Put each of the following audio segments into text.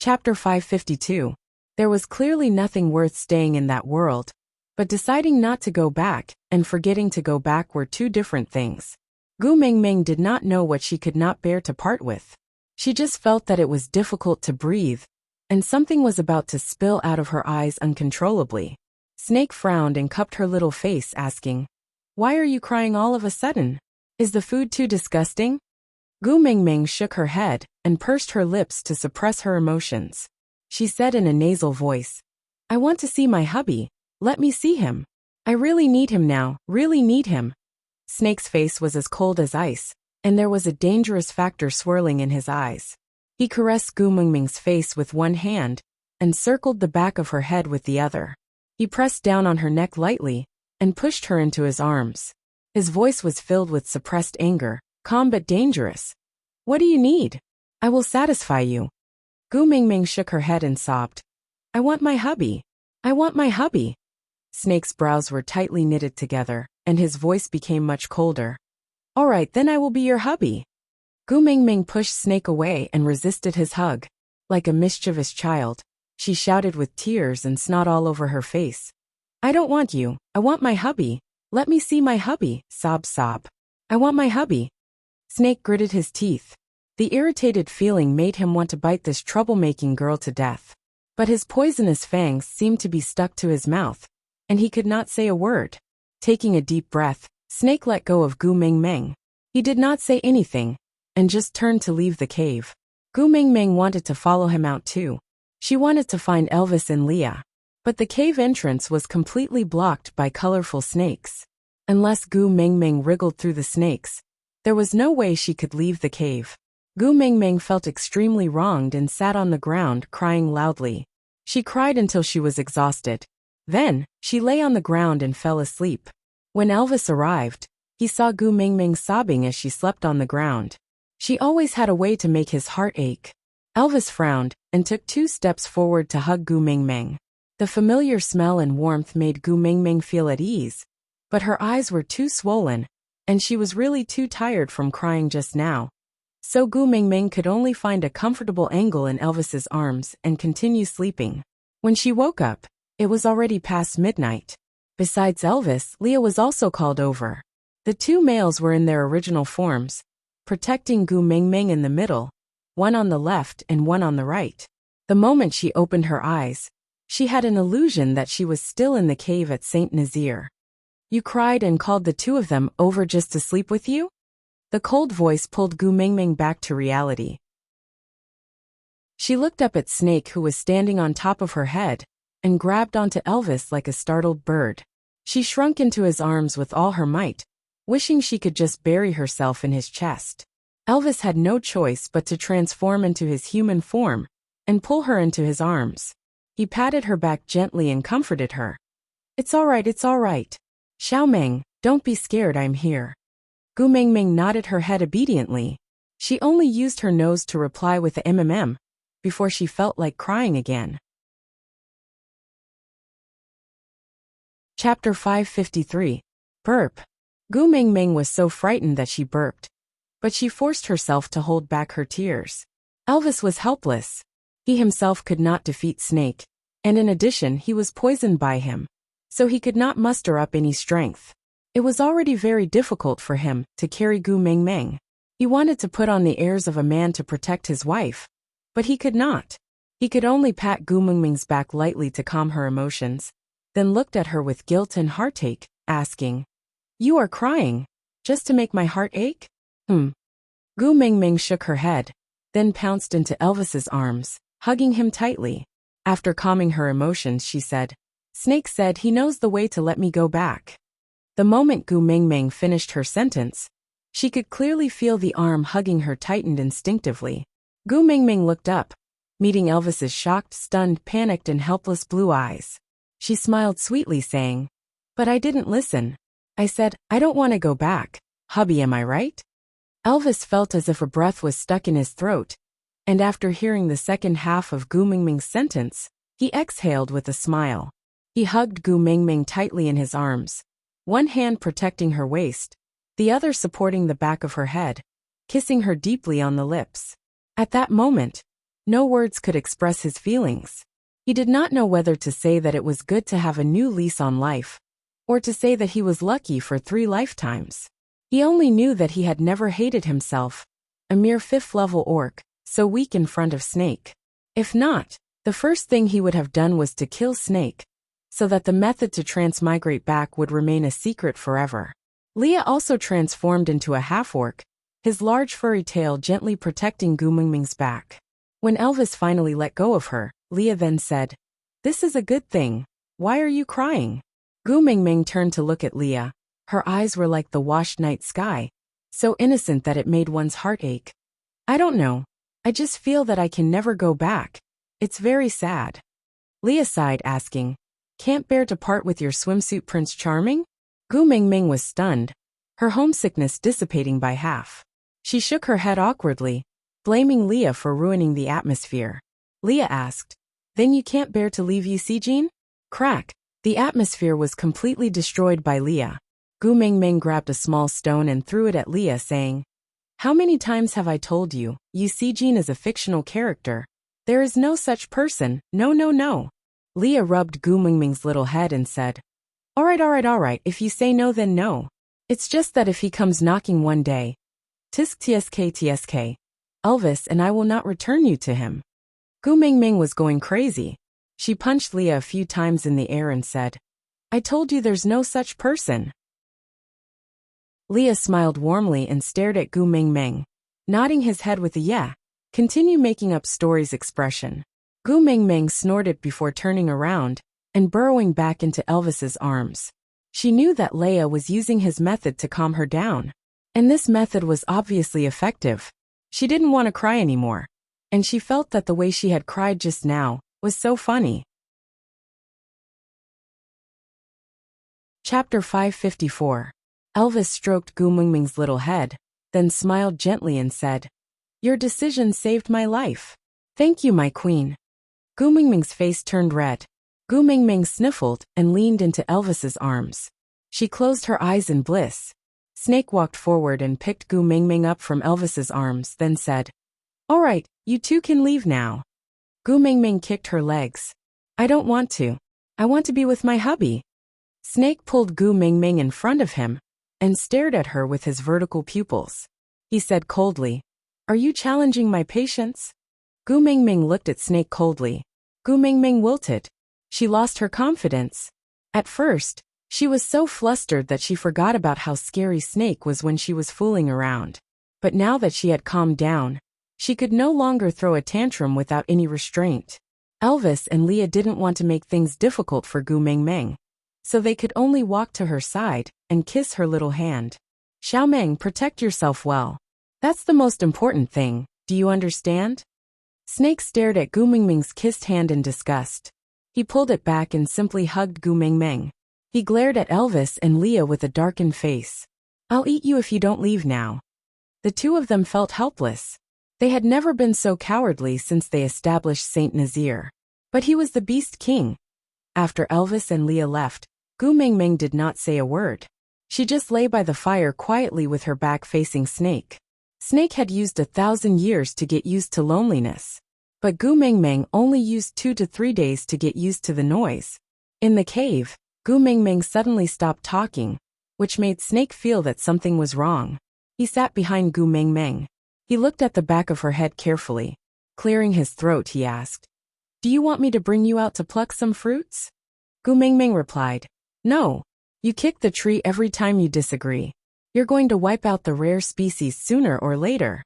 Chapter 552. There was clearly nothing worth staying in that world, but deciding not to go back and forgetting to go back were two different things. Gu Mingming did not know what she could not bear to part with. She just felt that it was difficult to breathe, and something was about to spill out of her eyes uncontrollably. Snake frowned and cupped her little face, asking, "Why are you crying all of a sudden? Is the food too disgusting?" Gu Mingming shook her head and pursed her lips to suppress her emotions. She said in a nasal voice, "I want to see my hubby. Let me see him. I really need him now, really need him." Snake's face was as cold as ice, and there was a dangerous factor swirling in his eyes. He caressed Gu Mingming's face with one hand and circled the back of her head with the other. He pressed down on her neck lightly and pushed her into his arms. His voice was filled with suppressed anger, calm but dangerous. "What do you need? I will satisfy you." Gu Mingming shook her head and sobbed, "I want my hubby. I want my hubby." Snake's brows were tightly knitted together, and his voice became much colder. "All right, then I will be your hubby." Gu Mingming pushed Snake away and resisted his hug. Like a mischievous child, she shouted with tears and snot all over her face, "I don't want you. I want my hubby. Let me see my hubby." Sob, sob. "I want my hubby." Snake gritted his teeth. The irritated feeling made him want to bite this troublemaking girl to death. But his poisonous fangs seemed to be stuck to his mouth, and he could not say a word. Taking a deep breath, Snake let go of Gu Mingming. He did not say anything, and just turned to leave the cave. Gu Mingming wanted to follow him out too. She wanted to find Elvis and Leah. But the cave entrance was completely blocked by colorful snakes. Unless Gu Mingming wriggled through the snakes, there was no way she could leave the cave. Gu Mingming felt extremely wronged and sat on the ground crying loudly. She cried until she was exhausted. Then, she lay on the ground and fell asleep. When Elvis arrived, he saw Gu Mingming sobbing as she slept on the ground. She always had a way to make his heart ache. Elvis frowned and took 2 steps forward to hug Gu Mingming. The familiar smell and warmth made Gu Mingming feel at ease, but her eyes were too swollen, and she was really too tired from crying just now. So Gu Mingming could only find a comfortable angle in Elvis's arms and continue sleeping. When she woke up, it was already past midnight. Besides Elvis, Leah was also called over. The 2 males were in their original forms, protecting Gu Mingming in the middle, one on the left and one on the right. The moment she opened her eyes, she had an illusion that she was still in the cave at Saint Nazir. "You cried and called the 2 of them over just to sleep with you?" The cold voice pulled Gu Mingming back to reality. She looked up at Snake, who was standing on top of her head, and grabbed onto Elvis like a startled bird. She shrunk into his arms with all her might, wishing she could just bury herself in his chest. Elvis had no choice but to transform into his human form and pull her into his arms. He patted her back gently and comforted her. It's all right, Xiaomeng, don't be scared, I'm here." Gu Mingming nodded her head obediently. She only used her nose to reply with a before she felt like crying again. Chapter 553. Burp. Gu Mingming was so frightened that she burped, but she forced herself to hold back her tears. Elvis was helpless. He himself could not defeat Snake, and in addition he was poisoned by him, so he could not muster up any strength. It was already very difficult for him to carry Gu Mingming. He wanted to put on the airs of a man to protect his wife, but he could not. He could only pat Gu Mingming's back lightly to calm her emotions, then looked at her with guilt and heartache, asking, "You are crying, just to make my heart ache?" Gu Mingming shook her head, then pounced into Elvis's arms, hugging him tightly. After calming her emotions, she said, "Snake said he knows the way to let me go back." The moment Gu Mingming finished her sentence, she could clearly feel the arm hugging her tightened instinctively. Gu Mingming looked up, meeting Elvis's shocked, stunned, panicked and helpless blue eyes. She smiled sweetly, saying, "But I didn't listen. I said, I don't want to go back. Hubby, am I right?" Elvis felt as if a breath was stuck in his throat, and after hearing the second half of Gu Mingming's sentence, he exhaled with a smile. He hugged Gu Mingming tightly in his arms, one hand protecting her waist, the other supporting the back of her head, kissing her deeply on the lips. At that moment, No words could express his feelings. He did not know whether to say that it was good to have a new lease on life, or to say that he was lucky for 3 lifetimes. He only knew that he had never hated himself, a mere 5th-level orc, so weak in front of Snake. If not, the first thing he would have done was to kill Snake, so that the method to transmigrate back would remain a secret forever. Leah also transformed into a half-orc, his large furry tail gently protecting Gu Mingming's back. When Elvis finally let go of her, Leah then said, "This is a good thing. Why are you crying?" Gu Mingming turned to look at Leah. Her eyes were like the washed night sky, so innocent that it made one's heart ache. "I don't know. I just feel that I can never go back. It's very sad." Leah sighed, asking, "Can't bear to part with your swimsuit, Prince Charming?" Gu Mingming was stunned, her homesickness dissipating by half. She shook her head awkwardly, blaming Leah for ruining the atmosphere. Leah asked, "Then you can't bear to leave Jean?" Crack! The atmosphere was completely destroyed by Leah. Gu Mingming grabbed a small stone and threw it at Leah, saying, "How many times have I told you, Jean is a fictional character. There is no such person, no. Leah rubbed Gu Mingming's little head and said, all right, if you say no then no. It's just that if he comes knocking one day, tsk, Elvis and I will not return you to him." Gu Mingming was going crazy. She punched Leah a few times in the air and said, "I told you there's no such person." Leah smiled warmly and stared at Gu Mingming, nodding his head with a "yeah, continue making up stories" expression. Gu Mingming snorted before turning around and burrowing back into Elvis's arms. She knew that Leia was using his method to calm her down, and this method was obviously effective. She didn't want to cry anymore, and she felt that the way she had cried just now was so funny. Chapter 554. Elvis stroked Gu Mingming's little head, then smiled gently and said, "Your decision saved my life. Thank you, my queen." Gu Mingming's face turned red. Gu Mingming sniffled and leaned into Elvis's arms. She closed her eyes in bliss. Snake walked forward and picked Gu Mingming up from Elvis's arms, then said, "All right, you two can leave now." Gu Mingming kicked her legs. "I don't want to. I want to be with my hubby." Snake pulled Gu Mingming in front of him and stared at her with his vertical pupils. He said coldly, "Are you challenging my patience?" Gu Mingming looked at Snake coldly. Gu Mingming wilted. She lost her confidence. At first, she was so flustered that she forgot about how scary Snake was when she was fooling around. But now that she had calmed down, she could no longer throw a tantrum without any restraint. Elvis and Leah didn't want to make things difficult for Gu Mingming, so they could only walk to her side and kiss her little hand. "Xiaomeng, protect yourself well. That's the most important thing, do you understand?" Snake stared at Gu Mingming's kissed hand in disgust. He pulled it back and simply hugged Gu Mingming. He glared at Elvis and Leah with a darkened face. "I'll eat you if you don't leave now." The two of them felt helpless. They had never been so cowardly since they established Saint Nazir. But he was the Beast King. After Elvis and Leah left, Gu Mingming did not say a word. She just lay by the fire quietly with her back facing Snake. Snake had used 1,000 years to get used to loneliness. But Gu Mingming only used 2 to 3 days to get used to the noise. In the cave, Gu Mingming suddenly stopped talking, which made Snake feel that something was wrong. He sat behind Gu Mingming. He looked at the back of her head carefully. Clearing his throat, he asked, "Do you want me to bring you out to pluck some fruits?" Gu Mingming replied, "No. You kick the tree every time you disagree. You're going to wipe out the rare species sooner or later."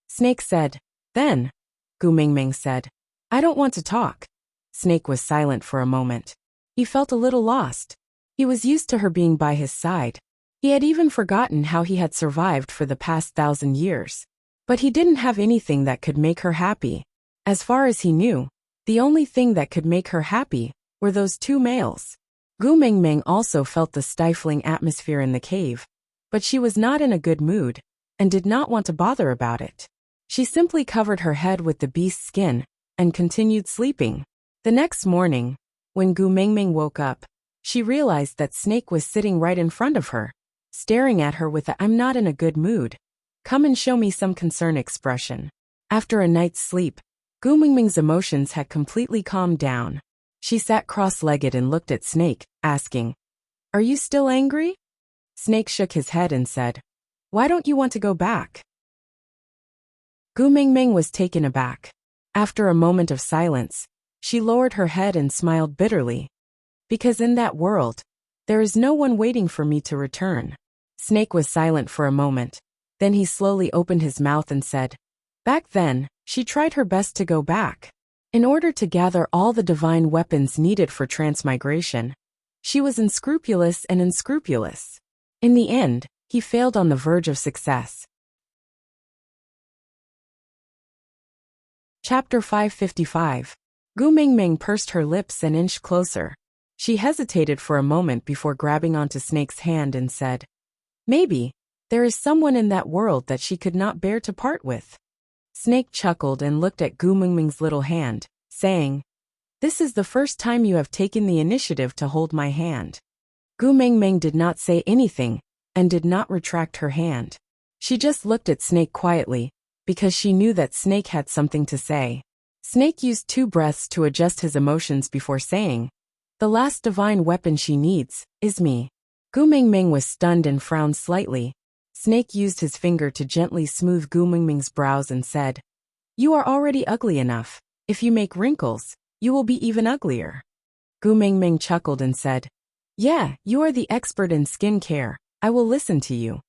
Snake said, "Then." Gu Mingming said, "I don't want to talk." Snake was silent for a moment. He felt a little lost. He was used to her being by his side. He had even forgotten how he had survived for the past 1,000 years. But he didn't have anything that could make her happy. As far as he knew, the only thing that could make her happy were those 2 males. Gu Mingming also felt the stifling atmosphere in the cave, but she was not in a good mood and did not want to bother about it. She simply covered her head with the beast's skin and continued sleeping. The next morning, when Gu Mingming woke up, she realized that Snake was sitting right in front of her, staring at her with a "I'm not in a good mood. Come and show me some concern" expression. After a night's sleep, Gu Mingming's emotions had completely calmed down. She sat cross-legged and looked at Snake, asking, "Are you still angry?" Snake shook his head and said, "Why don't you want to go back?" Gu Mingming was taken aback. After a moment of silence, she lowered her head and smiled bitterly. "Because in that world, there is no one waiting for me to return." Snake was silent for a moment. Then he slowly opened his mouth and said, "Back then, she tried her best to go back. In order to gather all the divine weapons needed for transmigration, she was unscrupulous and unscrupulous. In the end, he failed on the verge of success." Chapter 555. Gu Mingming pursed her lips and inched closer. She hesitated for a moment before grabbing onto Snake's hand and said, "Maybe there is someone in that world that she could not bear to part with." Snake chuckled and looked at Gu Mingming's little hand, saying, "This is the first time you have taken the initiative to hold my hand." Gu Mingming did not say anything and did not retract her hand. She just looked at Snake quietly, because she knew that Snake had something to say. Snake used 2 breaths to adjust his emotions before saying, "The last divine weapon she needs is me." Gu Mingming was stunned and frowned slightly. Snake used his finger to gently smooth Gu Mingming's brows and said, "You are already ugly enough. If you make wrinkles, you will be even uglier." Gu Mingming chuckled and said, "Yeah, you are the expert in skin care. I will listen to you."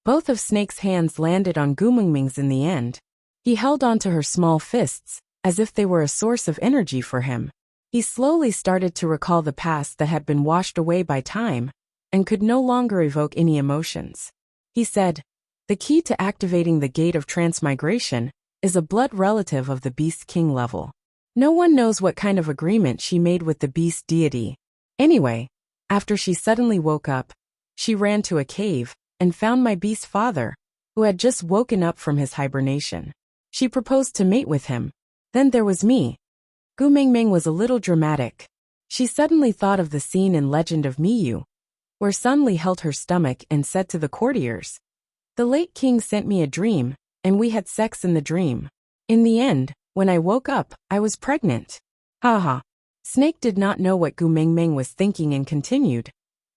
Both of Snake's hands landed on Gu Mingming's in the end. He held onto her small fists, as if they were a source of energy for him. He slowly started to recall the past that had been washed away by time, and could no longer evoke any emotions. He said, "The key to activating the gate of transmigration is a blood relative of the Beast King level. No one knows what kind of agreement she made with the Beast deity. Anyway, after she suddenly woke up, she ran to a cave and found my beast father, who had just woken up from his hibernation. She proposed to mate with him. Then there was me." Gu Mingming was a little dramatic. She suddenly thought of the scene in Legend of Miyu, where Sun Li held her stomach and said to the courtiers, "The late king sent me a dream, and we had sex in the dream. In the end, when I woke up, I was pregnant." Haha. Snake did not know what Gu Mingming was thinking and continued.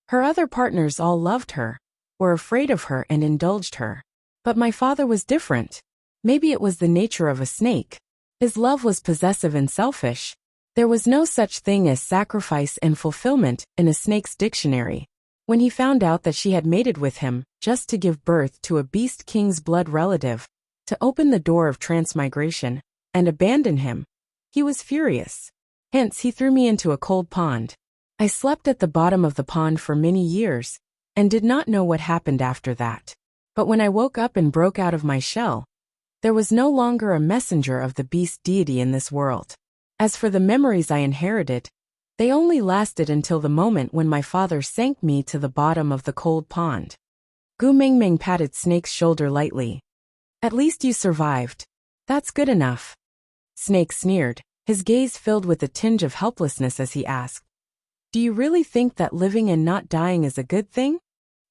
"Her other partners all loved her, were afraid of her and indulged her. But my father was different. Maybe it was the nature of a snake. His love was possessive and selfish. There was no such thing as sacrifice and fulfillment in a snake's dictionary. When he found out that she had mated with him just to give birth to a Beast King's blood relative, to open the door of transmigration, and abandon him, he was furious. Hence he threw me into a cold pond. I slept at the bottom of the pond for many years, and did not know what happened after that. But when I woke up and broke out of my shell, there was no longer a messenger of the beast deity in this world. As for the memories I inherited, they only lasted until the moment when my father sank me to the bottom of the cold pond." Gu Mingming patted Snake's shoulder lightly. "At least you survived. That's good enough." Snake sneered, his gaze filled with a tinge of helplessness as he asked, "Do you really think that living and not dying is a good thing?"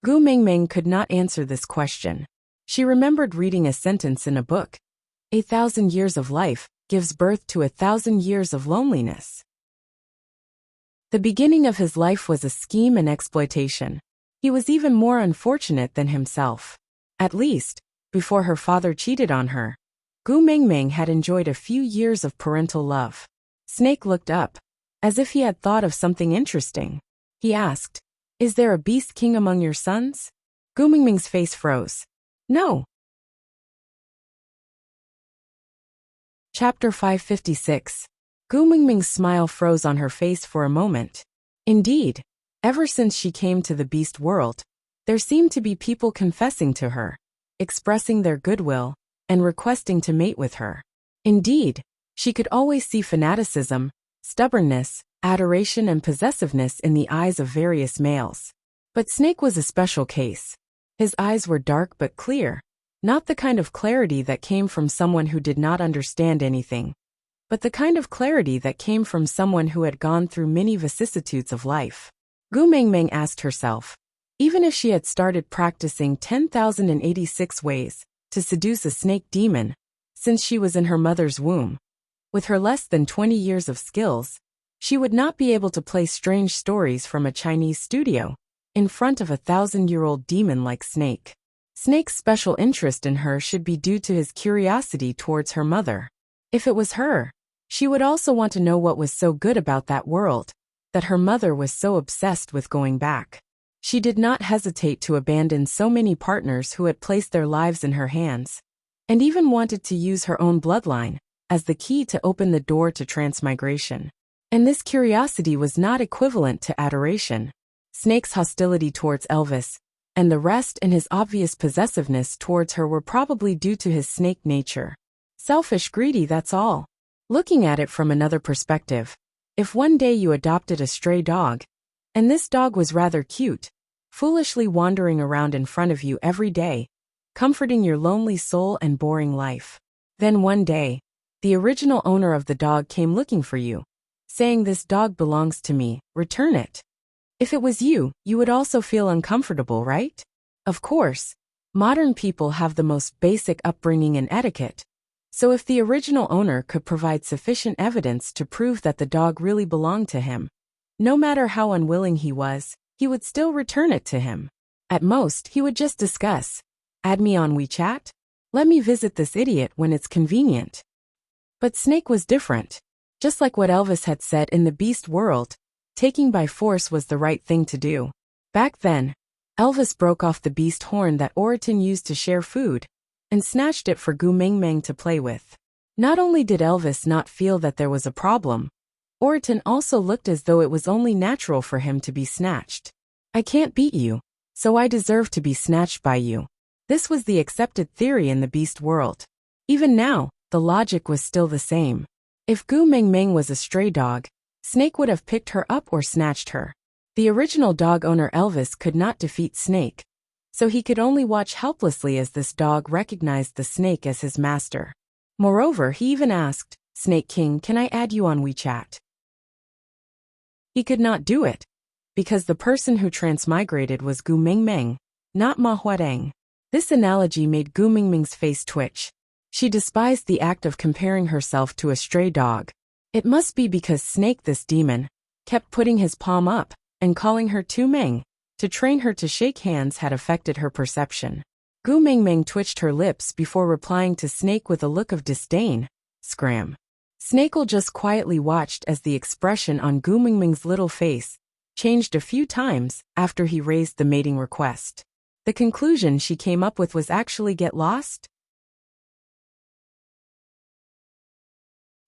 Gu Mingming could not answer this question. She remembered reading a sentence in a book. 1,000 years of life gives birth to 1,000 years of loneliness. The beginning of his life was a scheme and exploitation. He was even more unfortunate than himself. At least, before her father cheated on her, Gu Mingming had enjoyed a few years of parental love. Snake looked up, as if he had thought of something interesting. He asked, "Is there a Beast King among your sons?" Gu Mingming's face froze. "No." Chapter 556. Gu Mingming's smile froze on her face for a moment. Indeed, ever since she came to the beast world, there seemed to be people confessing to her, expressing their goodwill, and requesting to mate with her. Indeed, she could always see fanaticism, stubbornness, adoration and possessiveness in the eyes of various males. But Snake was a special case. His eyes were dark but clear, not the kind of clarity that came from someone who did not understand anything, but the kind of clarity that came from someone who had gone through many vicissitudes of life. Gu Mingming asked herself, even if she had started practicing 10,086 ways to seduce a snake demon since she was in her mother's womb, With her less than 20 years of skills, she would not be able to play strange stories from a Chinese studio in front of a 1,000-year-old demon like Snake. Snake's special interest in her should be due to his curiosity towards her mother. If it was her, she would also want to know what was so good about that world, that her mother was so obsessed with going back. She did not hesitate to abandon so many partners who had placed their lives in her hands, and even wanted to use her own bloodline as the key to open the door to transmigration. And this curiosity was not equivalent to adoration. Snake's hostility towards Elvis and the rest and his obvious possessiveness towards her were probably due to his snake nature. Selfish, greedy, that's all. Looking at it from another perspective, if one day you adopted a stray dog, and this dog was rather cute, foolishly wandering around in front of you every day, comforting your lonely soul and boring life, then one day, the original owner of the dog came looking for you, saying, "This dog belongs to me, return it." If it was you, you would also feel uncomfortable, right? Of course, modern people have the most basic upbringing and etiquette, so if the original owner could provide sufficient evidence to prove that the dog really belonged to him, no matter how unwilling he was, he would still return it to him. At most, he would just discuss, "Add me on WeChat? Let me visit this idiot when it's convenient." But Snake was different. Just like what Elvis had said in the Beast world, taking by force was the right thing to do. Back then, Elvis broke off the beast horn that Oriton used to share food, and snatched it for Gu Mingming to play with. Not only did Elvis not feel that there was a problem, Oriton also looked as though it was only natural for him to be snatched. "I can't beat you, so I deserve to be snatched by you." This was the accepted theory in the Beast world. Even now, the logic was still the same. If Gu Mingming was a stray dog, Snake would have picked her up or snatched her. The original dog owner Elvis could not defeat Snake, so he could only watch helplessly as this dog recognized the snake as his master. Moreover, he even asked, "Snake King, can I add you on WeChat?" He could not do it, because the person who transmigrated was Gu Mingming, not Ma Huadeng. This analogy made Gu Mingming's face twitch. She despised the act of comparing herself to a stray dog. It must be because Snake, this demon, kept putting his palm up and calling her Tu Meng to train her to shake hands had affected her perception. Gu Mingming twitched her lips before replying to Snake with a look of disdain. Scram. Snakel just quietly watched as the expression on Gu Mingming's little face changed a few times after he raised the mating request. The conclusion she came up with was actually get lost.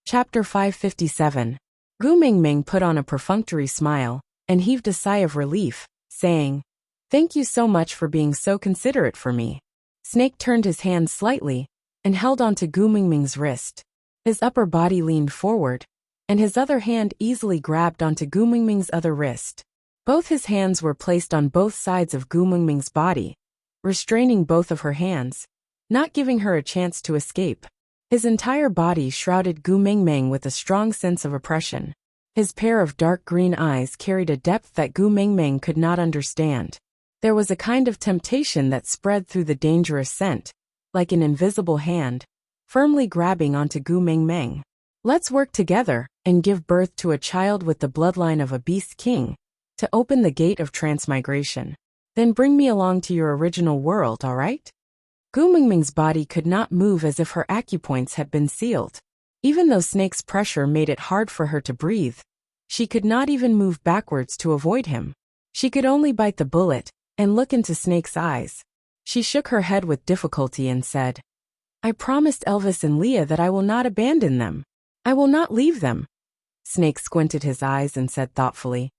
Chapter 557. Gu Mingming put on a perfunctory smile and heaved a sigh of relief, saying, "Thank you so much for being so considerate for me." Snake turned his hand slightly and held onto Gu Mingming's wrist. His upper body leaned forward, and his other hand easily grabbed onto Gu Mingming's other wrist. Both his hands were placed on both sides of Gu Mingming's body, restraining both of her hands, not giving her a chance to escape. His entire body shrouded Gu Mingming with a strong sense of oppression. His pair of dark green eyes carried a depth that Gu Mingming could not understand. There was a kind of temptation that spread through the dangerous scent, like an invisible hand, firmly grabbing onto Gu Mingming. "Let's work together and give birth to a child with the bloodline of a beast king, to open the gate of transmigration. Then bring me along to your original world, all right?" Gu Mingming's body could not move as if her acupoints had been sealed. Even though Snake's pressure made it hard for her to breathe, she could not even move backwards to avoid him. She could only bite the bullet and look into Snake's eyes. She shook her head with difficulty and said, "I promised Elvis and Leah that I will not abandon them. I will not leave them." Snake squinted his eyes and said thoughtfully,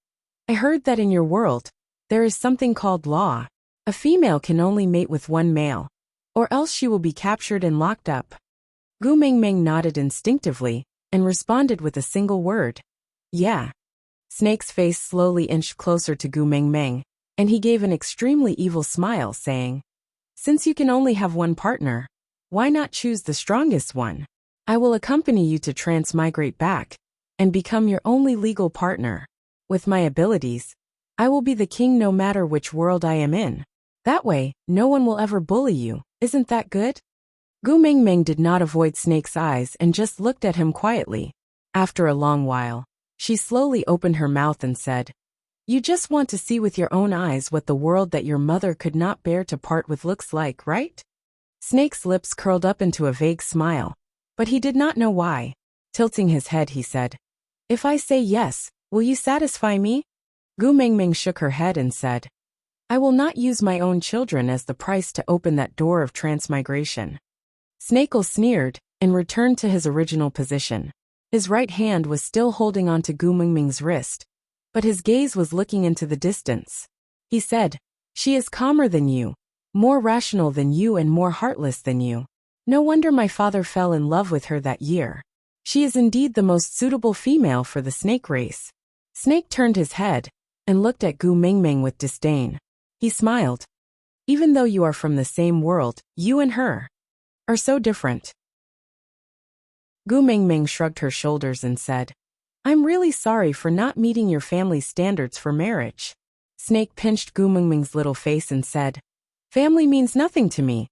"I heard that in your world, there is something called law. A female can only mate with one male, or else she will be captured and locked up." Gu Mingming nodded instinctively and responded with a single word, "Yeah." Snake's face slowly inched closer to Gu Mingming, and he gave an extremely evil smile, saying, "Since you can only have one partner, why not choose the strongest one? I will accompany you to transmigrate back and become your only legal partner. With my abilities, I will be the king no matter which world I am in. That way, no one will ever bully you. Isn't that good?" Gu Mingming did not avoid Snake's eyes and just looked at him quietly. After a long while, she slowly opened her mouth and said, "You just want to see with your own eyes what the world that your mother could not bear to part with looks like, right?" Snake's lips curled up into a vague smile, but he did not know why. Tilting his head, he said, "If I say yes, will you satisfy me?" Gu Mingming shook her head and said, "I will not use my own children as the price to open that door of transmigration." Snakel sneered and returned to his original position. His right hand was still holding onto Gu Mingming's wrist, but his gaze was looking into the distance. He said, "She is calmer than you, more rational than you and more heartless than you. No wonder my father fell in love with her that year. She is indeed the most suitable female for the snake race." Snake turned his head and looked at Gu Mingming with disdain. He smiled. "Even though you are from the same world, you and her are so different." Gu Mingming shrugged her shoulders and said, "I'm really sorry for not meeting your family's standards for marriage." Snake pinched Gu Mingming's little face and said, "Family means nothing to me."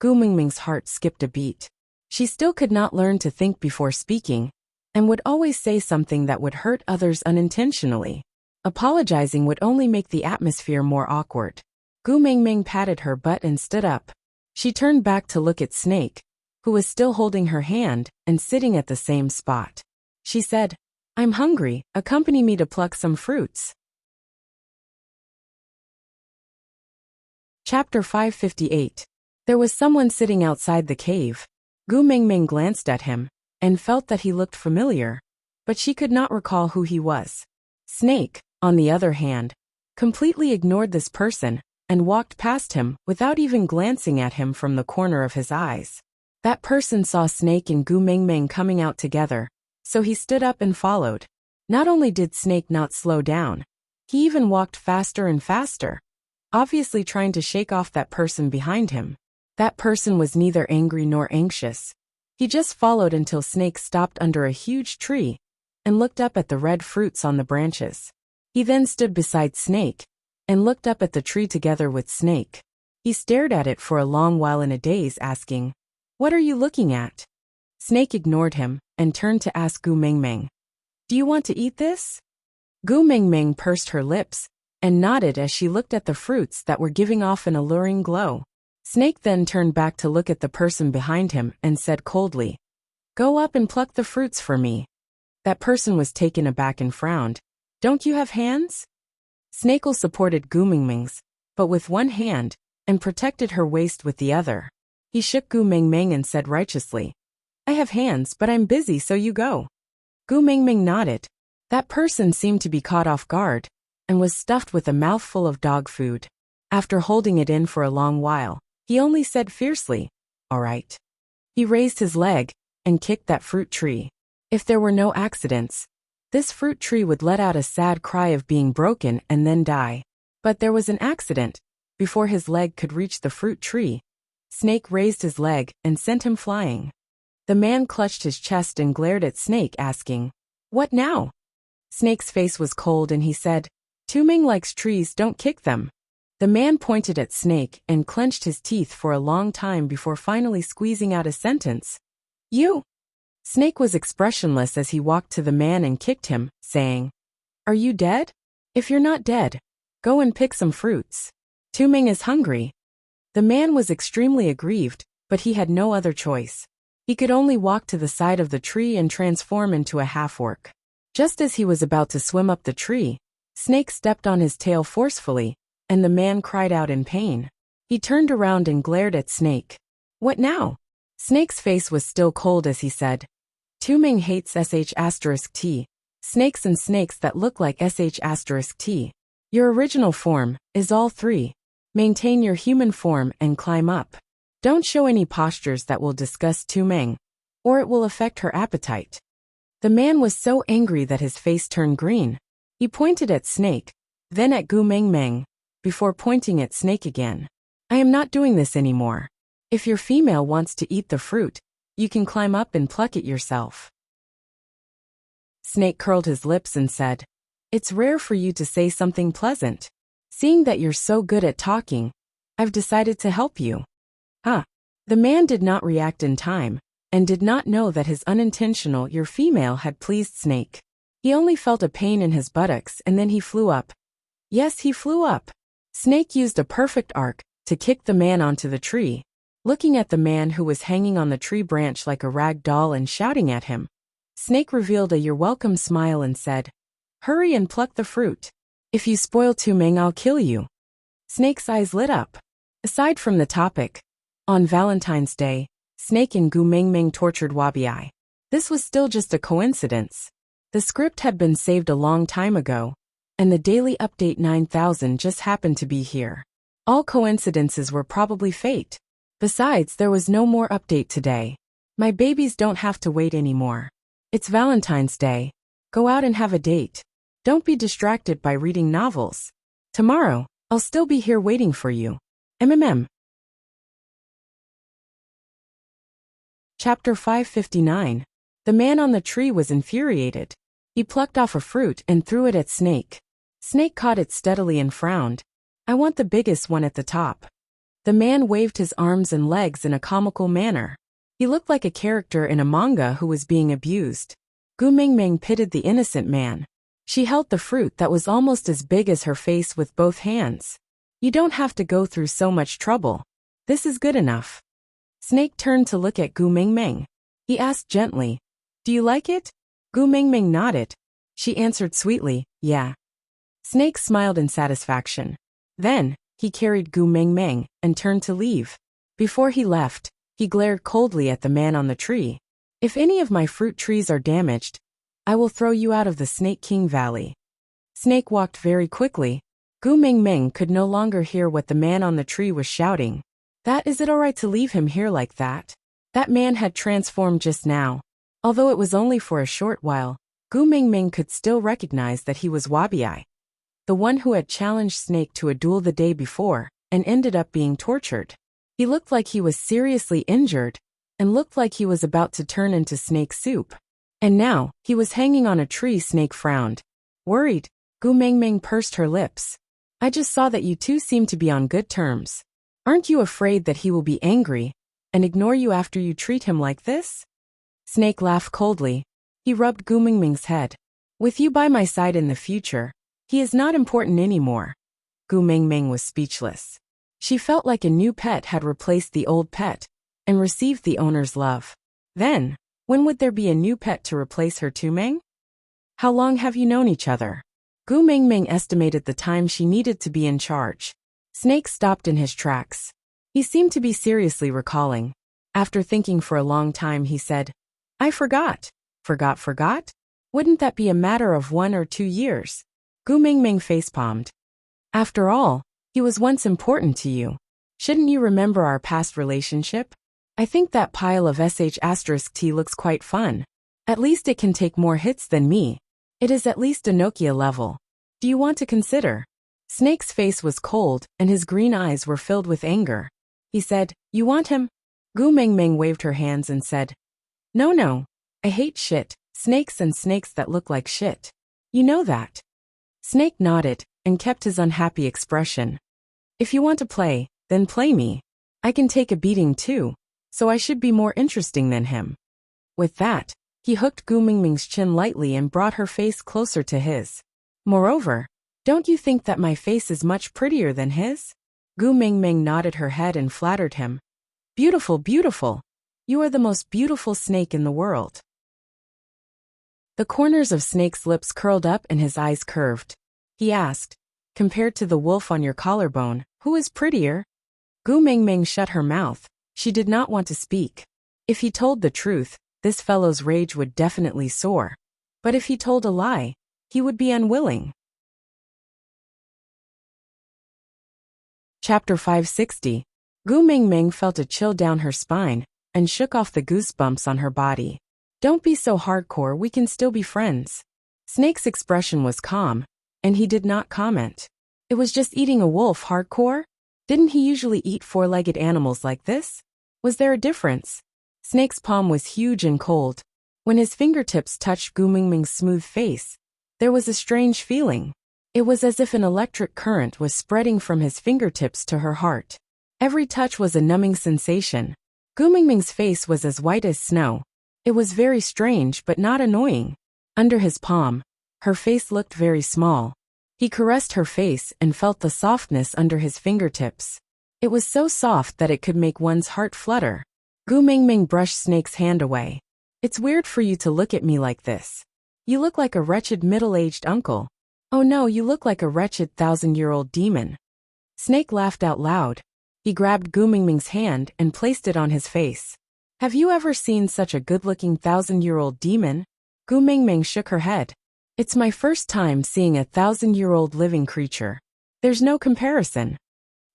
Gu Mingming's heart skipped a beat. She still could not learn to think before speaking, and would always say something that would hurt others unintentionally. Apologizing would only make the atmosphere more awkward. Gu Mingming patted her butt and stood up. She turned back to look at Snake, who was still holding her hand and sitting at the same spot. She said, "I'm hungry, accompany me to pluck some fruits." Chapter 558. There was someone sitting outside the cave. Gu Mingming glanced at him and felt that he looked familiar, but she could not recall who he was. Snake, on the other hand, completely ignored this person and walked past him without even glancing at him from the corner of his eyes. That person saw Snake and Gu Mingming coming out together, so he stood up and followed. Not only did Snake not slow down, he even walked faster and faster, obviously trying to shake off that person behind him. That person was neither angry nor anxious. He just followed until Snake stopped under a huge tree and looked up at the red fruits on the branches. He then stood beside Snake and looked up at the tree together with Snake. He stared at it for a long while in a daze, asking, "What are you looking at?" Snake ignored him and turned to ask Gu Mingming, "Do you want to eat this?" Gu Mingming pursed her lips and nodded as she looked at the fruits that were giving off an alluring glow. Snake then turned back to look at the person behind him and said coldly, "Go up and pluck the fruits for me." That person was taken aback and frowned. "Don't you have hands?" Snakel supported Gu Mingming's, but with one hand, and protected her waist with the other. He shook Gu Mingming and said righteously, "I have hands, but I'm busy, so you go." Gu Mingming nodded. That person seemed to be caught off guard, and was stuffed with a mouthful of dog food. After holding it in for a long while, he only said fiercely, "All right." He raised his leg and kicked that fruit tree. If there were no accidents, this fruit tree would let out a sad cry of being broken and then die. But there was an accident. Before his leg could reach the fruit tree, Snake raised his leg and sent him flying. The man clutched his chest and glared at Snake, asking, "What now?" Snake's face was cold and he said, "Tuming likes trees, don't kick them." The man pointed at Snake and clenched his teeth for a long time before finally squeezing out a sentence. "You?" Snake was expressionless as he walked to the man and kicked him, saying, "Are you dead? If you're not dead, go and pick some fruits. Tuming is hungry." The man was extremely aggrieved, but he had no other choice. He could only walk to the side of the tree and transform into a half-orc. Just as he was about to swim up the tree, Snake stepped on his tail forcefully, and the man cried out in pain. He turned around and glared at Snake. "What now?" Snake's face was still cold as he said, "Tuming hates sh*t, snakes and snakes that look like sh*t. Your original form is all three. Maintain your human form and climb up. Don't show any postures that will disgust Tuming, or it will affect her appetite." The man was so angry that his face turned green. He pointed at Snake, then at Gu Mingming, before pointing at Snake again. "I am not doing this anymore. If your female wants to eat the fruit, you can climb up and pluck it yourself." Snake curled his lips and said, "It's rare for you to say something pleasant. Seeing that you're so good at talking, I've decided to help you." "Huh. The man did not react in time, and did not know that his unintentional "you're female" had pleased Snake. He only felt a pain in his buttocks and then he flew up. Yes, he flew up. Snake used a perfect arc to kick the man onto the tree, looking at the man who was hanging on the tree branch like a rag doll and shouting at him. Snake revealed a "you're welcome" smile and said, "Hurry and pluck the fruit. If you spoil Gu Meng, I'll kill you." Snake's eyes lit up. Aside from the topic, on Valentine's Day, Snake and Gu Meng tortured Wabi. This was still just a coincidence. The script had been saved a long time ago, and the daily update 9000 just happened to be here. All coincidences were probably fate. Besides, there was no more update today. My babies don't have to wait anymore. It's Valentine's Day. Go out and have a date. Don't be distracted by reading novels. Tomorrow, I'll still be here waiting for you. MMM. Chapter 559. The man on the tree was infuriated. He plucked off a fruit and threw it at Snake. Snake caught it steadily and frowned. "I want the biggest one at the top." The man waved his arms and legs in a comical manner. He looked like a character in a manga who was being abused. Gu Meng pitied the innocent man. She held the fruit that was almost as big as her face with both hands. "You don't have to go through so much trouble. This is good enough." Snake turned to look at Gu Meng. He asked gently, "Do you like it?" Gu Meng nodded. She answered sweetly, "Yeah." Snake smiled in satisfaction. Then, he carried Gu Meng and turned to leave. Before he left, he glared coldly at the man on the tree. "If any of my fruit trees are damaged, I will throw you out of the Snake King Valley." Snake walked very quickly. Gu Meng could no longer hear what the man on the tree was shouting. Is it alright to leave him here like that? That man had transformed just now. Although it was only for a short while, Gu Meng could still recognize that he was Wabi, the one who had challenged Snake to a duel the day before, and ended up being tortured. He looked like he was seriously injured, and looked like he was about to turn into snake soup. And now, he was hanging on a tree. Snake frowned. Worried, Gu Meng pursed her lips. "I just saw that you two seem to be on good terms. Aren't you afraid that he will be angry and ignore you after you treat him like this?" Snake laughed coldly. He rubbed Gu Meng's head. "With you by my side in the future, he is not important anymore." Gu Meng was speechless. She felt like a new pet had replaced the old pet and received the owner's love. Then, when would there be a new pet to replace her Gu Meng? "How long have you known each other?" Gu Meng estimated the time she needed to be in charge. Snake stopped in his tracks. He seemed to be seriously recalling. After thinking for a long time, he said, "I forgot." Forgot? Wouldn't that be a matter of 1 or 2 years? Gu Meng facepalmed. "After all, he was once important to you. Shouldn't you remember our past relationship? I think that pile of *T looks quite fun. At least it can take more hits than me. It is at least a Nokia level. Do you want to consider?" Snake's face was cold and his green eyes were filled with anger. He said, "You want him?" Gu Meng waved her hands and said, No. I hate shit, snakes and snakes that look like shit. You know that." Snake nodded and kept his unhappy expression. "If you want to play, then play me. I can take a beating too, so I should be more interesting than him." With that, he hooked Gu Meng's chin lightly and brought her face closer to his. "Moreover, don't you think that my face is much prettier than his?" Gu Meng nodded her head and flattered him. Beautiful. You are the most beautiful snake in the world." The corners of Snake's lips curled up and his eyes curved. He asked, "Compared to the wolf on your collarbone, who is prettier?" Gu Meng shut her mouth. She did not want to speak. If he told the truth, this fellow's rage would definitely soar. But if he told a lie, he would be unwilling. Chapter 560. Gu Meng felt a chill down her spine and shook off the goosebumps on her body. "Don't be so hardcore, we can still be friends." Snake's expression was calm, and he did not comment. It was just eating a wolf hardcore? Didn't he usually eat 4-legged animals like this? Was there a difference? Snake's palm was huge and cold. When his fingertips touched Gu Meng's smooth face, there was a strange feeling. It was as if an electric current was spreading from his fingertips to her heart. Every touch was a numbing sensation. Gu Mingming's face was as white as snow. It was very strange but not annoying. Under his palm, her face looked very small. He caressed her face and felt the softness under his fingertips. It was so soft that it could make one's heart flutter. Gu Mingming brushed Snake's hand away. It's weird for you to look at me like this. You look like a wretched middle-aged uncle. Oh no, you look like a wretched 1,000-year-old demon. Snake laughed out loud. He grabbed Gu Mingming's hand and placed it on his face. Have you ever seen such a good-looking 1,000-year-old demon? Gu Mingming shook her head. It's my first time seeing a 1,000-year-old living creature. There's no comparison.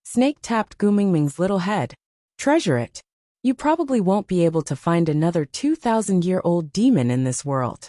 Snake tapped Gu Mingming's little head. Treasure it. You probably won't be able to find another 2,000-year-old demon in this world.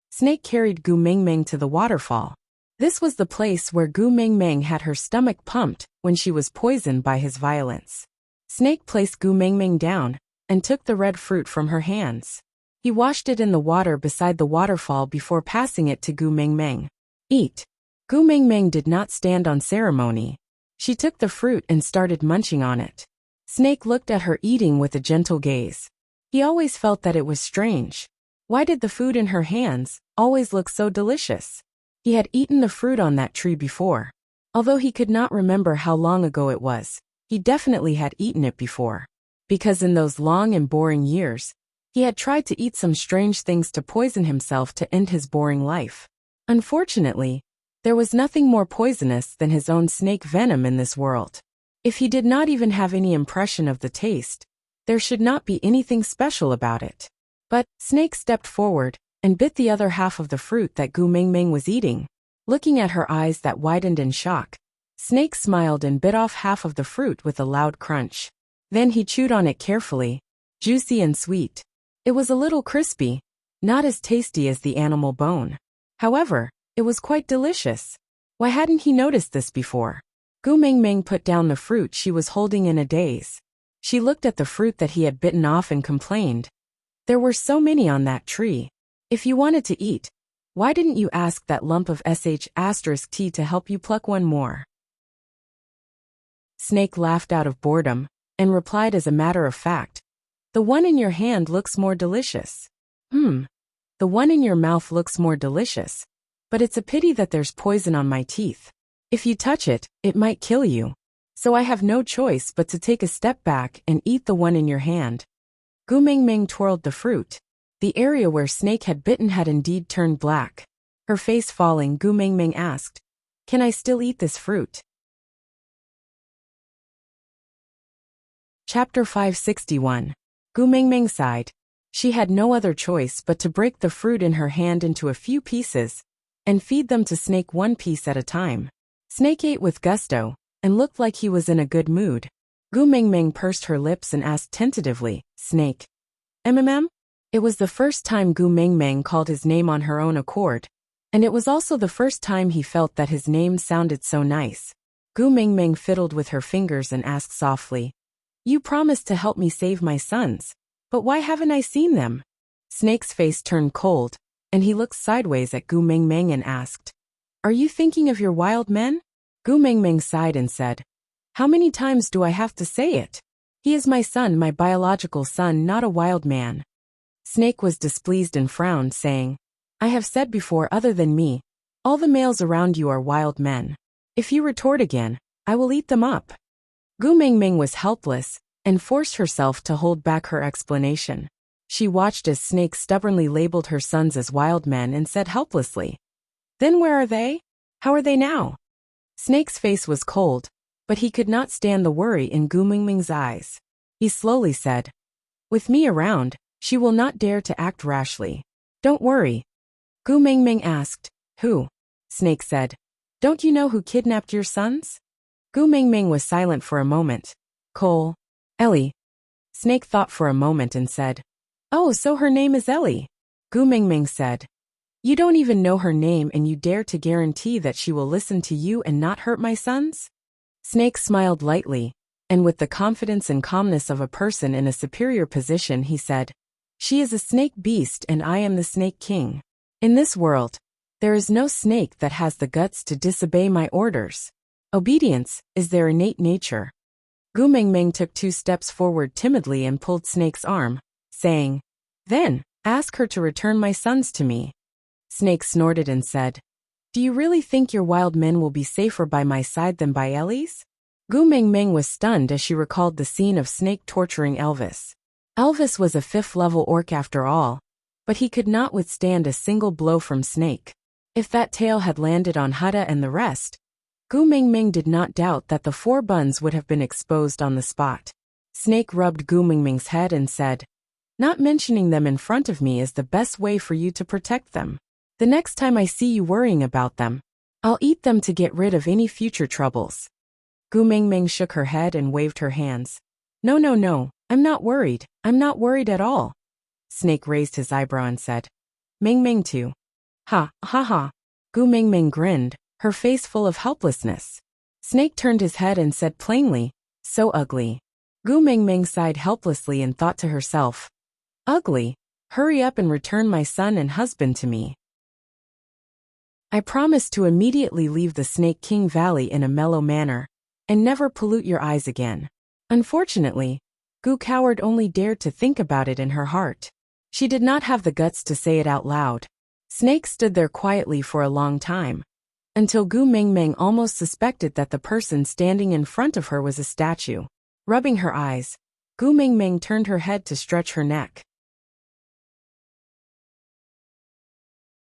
Snake carried Gu Mingming to the waterfall. This was the place where Gu Mingming had her stomach pumped when she was poisoned by his violence. Snake placed Gu Mingming down and took the red fruit from her hands. He washed it in the water beside the waterfall before passing it to Gu Mingming. Eat. Gu Mingming did not stand on ceremony. She took the fruit and started munching on it. Snake looked at her eating with a gentle gaze. He always felt that it was strange. Why did the food in her hands always look so delicious? He had eaten the fruit on that tree before. Although he could not remember how long ago it was, he definitely had eaten it before. Because in those long and boring years, he had tried to eat some strange things to poison himself to end his boring life. Unfortunately, there was nothing more poisonous than his own snake venom in this world. If he did not even have any impression of the taste, there should not be anything special about it. But Snake stepped forward and bit the other half of the fruit that Gu Mingming was eating. Looking at her eyes that widened in shock, Snake smiled and bit off half of the fruit with a loud crunch. Then he chewed on it carefully, juicy and sweet. It was a little crispy, not as tasty as the animal bone. However, it was quite delicious. Why hadn't he noticed this before? Gu Mingming put down the fruit she was holding in a daze. She looked at the fruit that he had bitten off and complained. There were so many on that tree. If you wanted to eat, why didn't you ask that lump of sh*t to help you pluck one more? Snake laughed out of boredom and replied as a matter of fact. The one in your hand looks more delicious. The one in your mouth looks more delicious. But it's a pity that there's poison on my teeth. If you touch it, it might kill you. So I have no choice but to take a step back and eat the one in your hand. Gu Mingming twirled the fruit. The area where Snake had bitten had indeed turned black. Her face falling, Gu Mingming asked, "Can I still eat this fruit?" Chapter 561. Gu Mingming sighed. She had no other choice but to break the fruit in her hand into a few pieces and feed them to Snake one piece at a time. Snake ate with gusto and looked like he was in a good mood. Gu Mingming pursed her lips and asked tentatively, "Snake. MMM?" It was the first time Gu Mingming called his name on her own accord, and it was also the first time he felt that his name sounded so nice. Gu Mingming fiddled with her fingers and asked softly, "You promised to help me save my sons, but why haven't I seen them?" Snake's face turned cold, and he looked sideways at Gu Mingming and asked, "Are you thinking of your wild men?" Gu Mingming sighed and said, "How many times do I have to say it? He is my son, my biological son, not a wild man." Snake was displeased and frowned, saying, "I have said before, other than me, all the males around you are wild men. If you retort again, I will eat them up." Gu Mingming was helpless and forced herself to hold back her explanation. She watched as Snake stubbornly labeled her sons as wild men and said helplessly, "Then where are they? How are they now?" Snake's face was cold, but he could not stand the worry in Gu Mingming's eyes. He slowly said, "With me around, she will not dare to act rashly. Don't worry." Gu Mingming asked, "Who?" Snake said, "Don't you know who kidnapped your sons?" Gu Mingming was silent for a moment. "Cole. Ellie." Snake thought for a moment and said, "Oh, so her name is Ellie." Gu Mingming said, "You don't even know her name and you dare to guarantee that she will listen to you and not hurt my sons?" Snake smiled lightly, and with the confidence and calmness of a person in a superior position he said, "She is a snake beast and I am the Snake King. In this world, there is no snake that has the guts to disobey my orders. Obedience is their innate nature." Gu Mingming took 2 steps forward timidly and pulled Snake's arm, saying, "Then, ask her to return my sons to me." Snake snorted and said, "Do you really think your wild men will be safer by my side than by Ellie's?" Gu Mingming was stunned as she recalled the scene of Snake torturing Elvis. Elvis was a 5th-level orc after all, but he could not withstand a single blow from Snake. If that tail had landed on Hutta and the rest, Gu Mingming did not doubt that the 4 buns would have been exposed on the spot. Snake rubbed Gu Mingming's head and said, "Not mentioning them in front of me is the best way for you to protect them. The next time I see you worrying about them, I'll eat them to get rid of any future troubles." Gu Mingming shook her head and waved her hands. No, I'm not worried. I'm not worried at all." Snake raised his eyebrow and said, "Mingming too." Ha, ha, ha. Gu Mingming grinned, her face full of helplessness. Snake turned his head and said plainly, "So ugly." Gu Mingming sighed helplessly and thought to herself, "Ugly? Hurry up and return my son and husband to me. I promise to immediately leave the Snake King Valley in a mellow manner, and never pollute your eyes again." Unfortunately, Gu Coward only dared to think about it in her heart. She did not have the guts to say it out loud. Snake stood there quietly for a long time, until Gu Mingming almost suspected that the person standing in front of her was a statue. Rubbing her eyes, Gu Mingming turned her head to stretch her neck.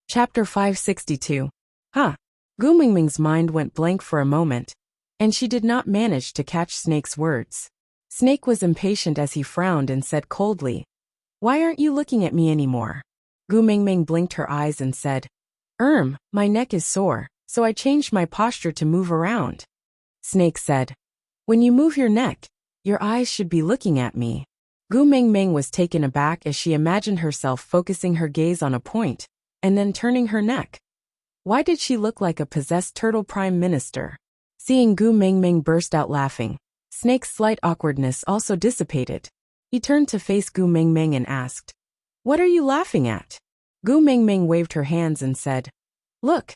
Chapter 562. Gu Mingming's mind went blank for a moment, and she did not manage to catch Snake's words. Snake was impatient as he frowned and said coldly, "Why aren't you looking at me anymore?" Gu Mingming blinked her eyes and said, My neck is sore, so I changed my posture to move around." Snake said, "When you move your neck, your eyes should be looking at me." Gu Mingming was taken aback as she imagined herself focusing her gaze on a point, and then turning her neck. Why did she look like a possessed turtle prime minister? Seeing Gu Mingming burst out laughing, Snake's slight awkwardness also dissipated. He turned to face Gu Mingming and asked, "What are you laughing at?" Gu Mingming waved her hands and said, "Look."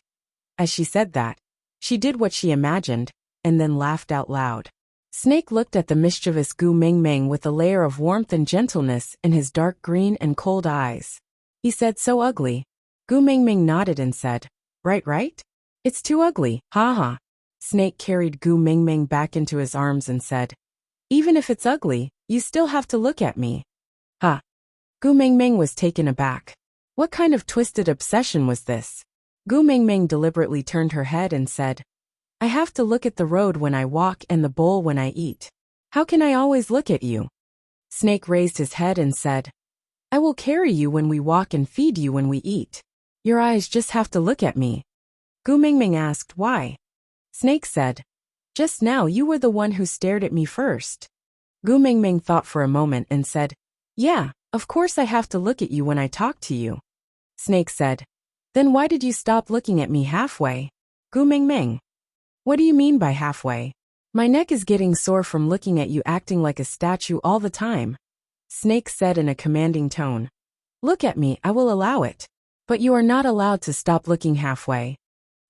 As she said that, she did what she imagined, and then laughed out loud. Snake looked at the mischievous Gu Mingming with a layer of warmth and gentleness in his dark green and cold eyes. He said, "So ugly." Gu Mingming nodded and said, Right? It's too ugly, ha." Snake carried Gu Mingming back into his arms and said, "Even if it's ugly, you still have to look at me." Ha. Gu Mingming was taken aback. What kind of twisted obsession was this? Gu Mingming deliberately turned her head and said, "I have to look at the road when I walk and the bowl when I eat. How can I always look at you?" Snake raised his head and said, "I will carry you when we walk and feed you when we eat. Your eyes just have to look at me." Gu Mingming asked why. Snake said, "Just now you were the one who stared at me first." Gu Mingming thought for a moment and said, "Yeah, of course I have to look at you when I talk to you." Snake said, "Then why did you stop looking at me halfway?" Gu Mingming, "What do you mean by halfway? My neck is getting sore from looking at you acting like a statue all the time." Snake said in a commanding tone, "Look at me, I will allow it. But you are not allowed to stop looking halfway."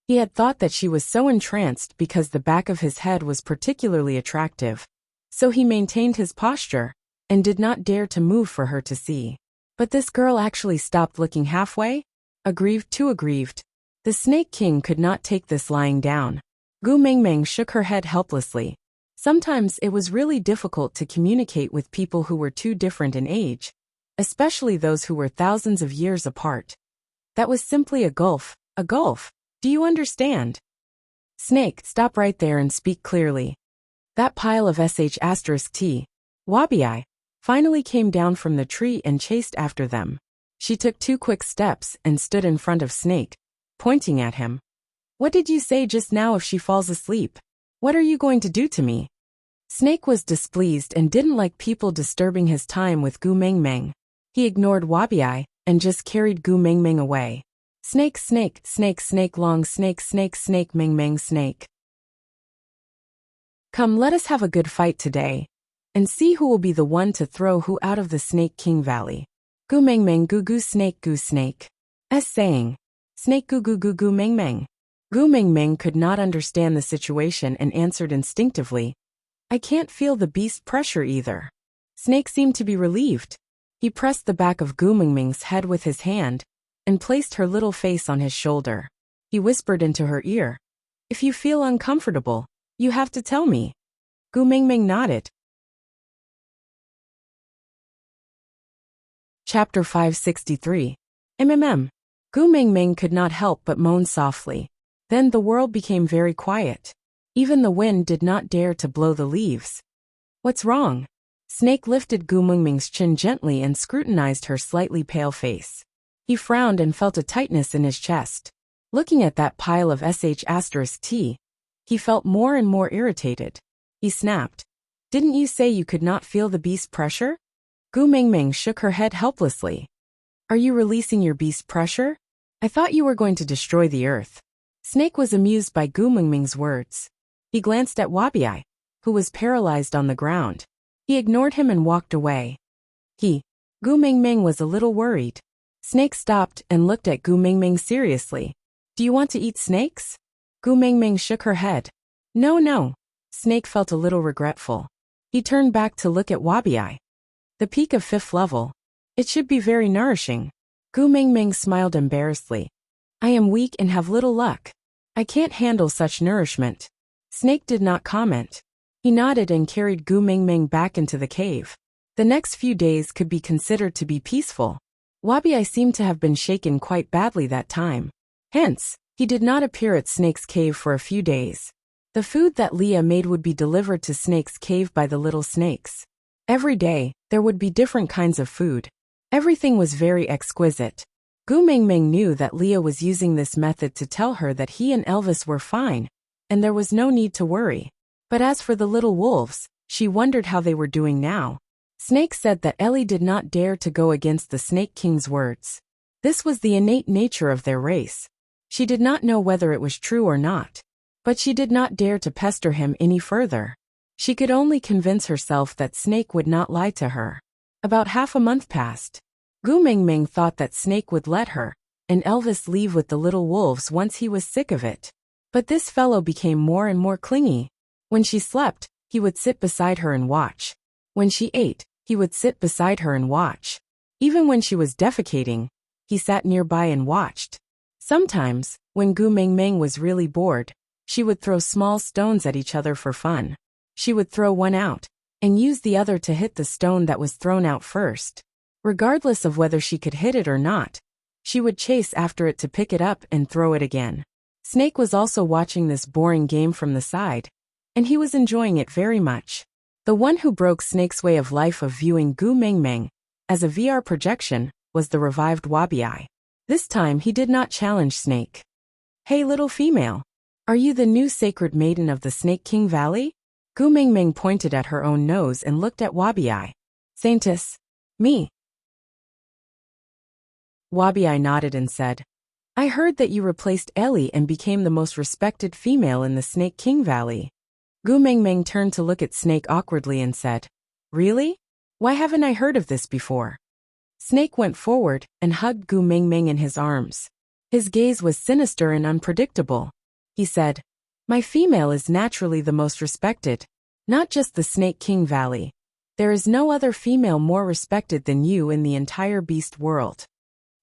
He had thought that she was so entranced because the back of his head was particularly attractive, so he maintained his posture and did not dare to move for her to see. But this girl actually stopped looking halfway? Aggrieved, too aggrieved. The Snake King could not take this lying down. Gu Mingming shook her head helplessly. Sometimes it was really difficult to communicate with people who were too different in age, especially those who were thousands of years apart. That was simply a gulf, a gulf. Do you understand? Snake, stop right there and speak clearly. That pile of sh*t, Wabi, finally came down from the tree and chased after them. She took 2 quick steps and stood in front of Snake, pointing at him. "What did you say just now if she falls asleep? What are you going to do to me?" Snake was displeased and didn't like people disturbing his time with Gu Mingming. He ignored Wabi and just carried Gu Mingming away. Snake, long snake, Mingming, snake. Come, let us have a good fight today, and see who will be the one to throw who out of the Snake King Valley. Gu Mingming, gu snake. S saying, "Snake gu Mingming." Gu Mingming could not understand the situation and answered instinctively, I can't feel the beast pressure either. Snake seemed to be relieved. He pressed the back of Gu Mingming's head with his hand and placed her little face on his shoulder. He whispered into her ear, "If you feel uncomfortable, you have to tell me." Gu Mingming nodded. Chapter 563. Gu Mingming could not help but moan softly. Then the world became very quiet. Even the wind did not dare to blow the leaves. "What's wrong?" Snake lifted Gu Mingming's chin gently and scrutinized her slightly pale face. He frowned and felt a tightness in his chest. Looking at that pile of *T, he felt more and more irritated. He snapped, "Didn't you say you could not feel the beast pressure?" Gu Mingming shook her head helplessly. "Are you releasing your beast pressure? I thought you were going to destroy the earth." Snake was amused by Gu Mingming's words. He glanced at Wabi, who was paralyzed on the ground. He ignored him and walked away. Gu Mingming was a little worried. Snake stopped and looked at Gu Mingming seriously. "Do you want to eat snakes?" Gu Mingming shook her head. No. Snake felt a little regretful. He turned back to look at Wabi. "The peak of 5th level. It should be very nourishing." Gu Mingming smiled embarrassedly. "I am weak and have little luck. I can't handle such nourishment." Snake did not comment. He nodded and carried Gu Mingming back into the cave. The next few days could be considered to be peaceful. Wabi seemed to have been shaken quite badly that time. Hence, he did not appear at Snake's cave for a few days. The food that Leah made would be delivered to Snake's cave by the little snakes. Every day, there would be different kinds of food. Everything was very exquisite. Gu Mingming knew that Leah was using this method to tell her that he and Elvis were fine, and there was no need to worry. But as for the little wolves, she wondered how they were doing now. Snake said that Ellie did not dare to go against the Snake King's words. This was the innate nature of their race. She did not know whether it was true or not. But she did not dare to pester him any further. She could only convince herself that Snake would not lie to her. About half a month passed. Gu Mingming thought that Snake would let her and Elvis leave with the little wolves once he was sick of it. But this fellow became more and more clingy. When she slept, he would sit beside her and watch. When she ate, he would sit beside her and watch. Even when she was defecating, he sat nearby and watched. Sometimes, when Gu Mingming was really bored, she would throw small stones at each other for fun. She would throw one out and use the other to hit the stone that was thrown out first. Regardless of whether she could hit it or not, she would chase after it to pick it up and throw it again. Snake was also watching this boring game from the side, and he was enjoying it very much. The one who broke Snake's way of life of viewing Gu Mingming as a VR projection was the revived Wabi. This time he did not challenge Snake. "Hey little female, are you the new sacred maiden of the Snake King Valley?" Gu Mingming pointed at her own nose and looked at Wabi. "Saintess, me." Wabi nodded and said, "I heard that you replaced Ellie and became the most respected female in the Snake King Valley." Gu Mingming turned to look at Snake awkwardly and said, "Really? Why haven't I heard of this before?" Snake went forward and hugged Gu Mingming in his arms. His gaze was sinister and unpredictable. He said, "My female is naturally the most respected, not just the Snake King Valley. There is no other female more respected than you in the entire beast world."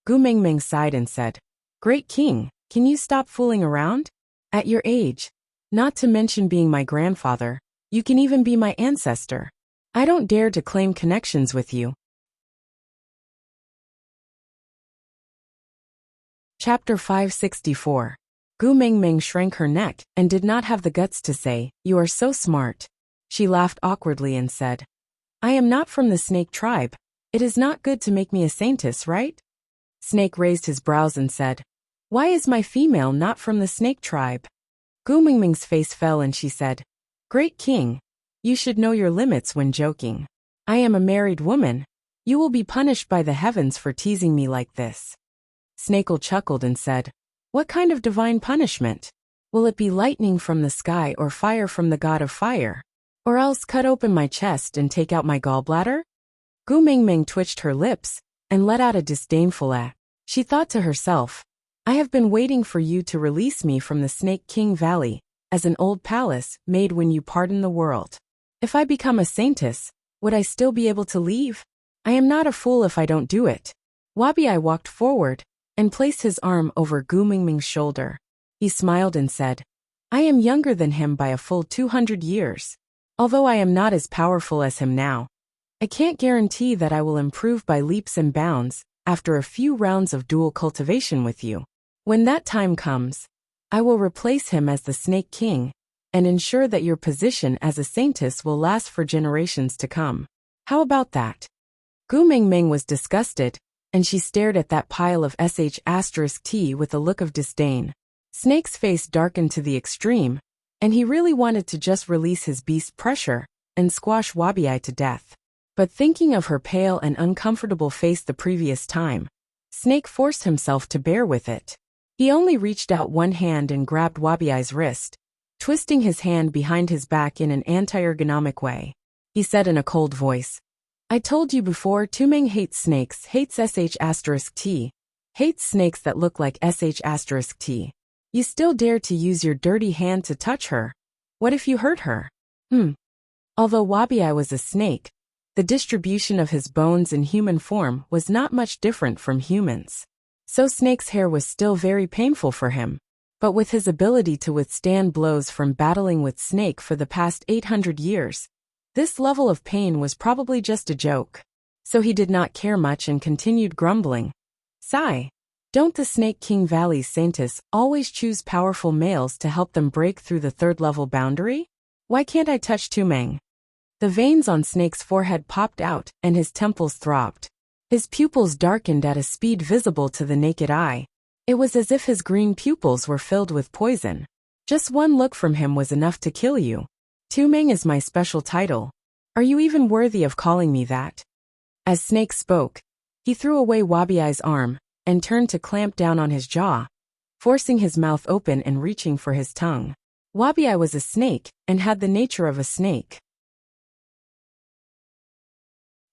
Gu Mingming sighed and said, "Great King, can you stop fooling around? At your age, not to mention being my grandfather, you can even be my ancestor. I don't dare to claim connections with you." Chapter 564. Gu Mingming shrank her neck and did not have the guts to say, "You are so smart." She laughed awkwardly and said, "I am not from the snake tribe. It is not good to make me a saintess, right?" Snake raised his brows and said, "Why is my female not from the snake tribe?" Gu Mingming's face fell and she said, "Great King, you should know your limits when joking. I am a married woman. You will be punished by the heavens for teasing me like this." Snakel chuckled and said, "What kind of divine punishment? Will it be lightning from the sky or fire from the god of fire? Or else cut open my chest and take out my gallbladder?" Gu Mingming twitched her lips and let out a disdainful "ah." She thought to herself, "I have been waiting for you to release me from the Snake King Valley as an old palace made when you pardon the world. If I become a saintess, would I still be able to leave? I am not a fool if I don't do it. Wabi walked forward and placed his arm over Gu Mingming's shoulder. He smiled and said, I am younger than him by a full 200 years. Although I am not as powerful as him now, I can't guarantee that I will improve by leaps and bounds after a few rounds of dual cultivation with you. When that time comes, I will replace him as the Snake King and ensure that your position as a saintess will last for generations to come. How about that? Gu Mingming was disgusted, and she stared at that pile of sh*t with a look of disdain. Snake's face darkened to the extreme, and he really wanted to just release his beast pressure and squash Wabi to death. But thinking of her pale and uncomfortable face the previous time, Snake forced himself to bear with it. He only reached out one hand and grabbed Wabi's wrist, twisting his hand behind his back in an anti-ergonomic way. He said in a cold voice, I told you before, Tumeng hates snakes, hates sh*t, hates snakes that look like sh*t. You still dare to use your dirty hand to touch her? What if you hurt her? Although Wabi was a snake, the distribution of his bones in human form was not much different from humans. So Snake's hair was still very painful for him. But with his ability to withstand blows from battling with Snake for the past 800 years, this level of pain was probably just a joke. So he did not care much and continued grumbling. Sigh. Don't the Snake King Valley's saintess always choose powerful males to help them break through the third-level boundary? Why can't I touch Tumeng? The veins on Snake's forehead popped out and his temples throbbed. His pupils darkened at a speed visible to the naked eye. It was as if his green pupils were filled with poison. Just one look from him was enough to kill you. Tumeng is my special title. Are you even worthy of calling me that? As Snake spoke, he threw away Wabi's arm and turned to clamp down on his jaw, forcing his mouth open and reaching for his tongue. Wabi was a snake and had the nature of a snake.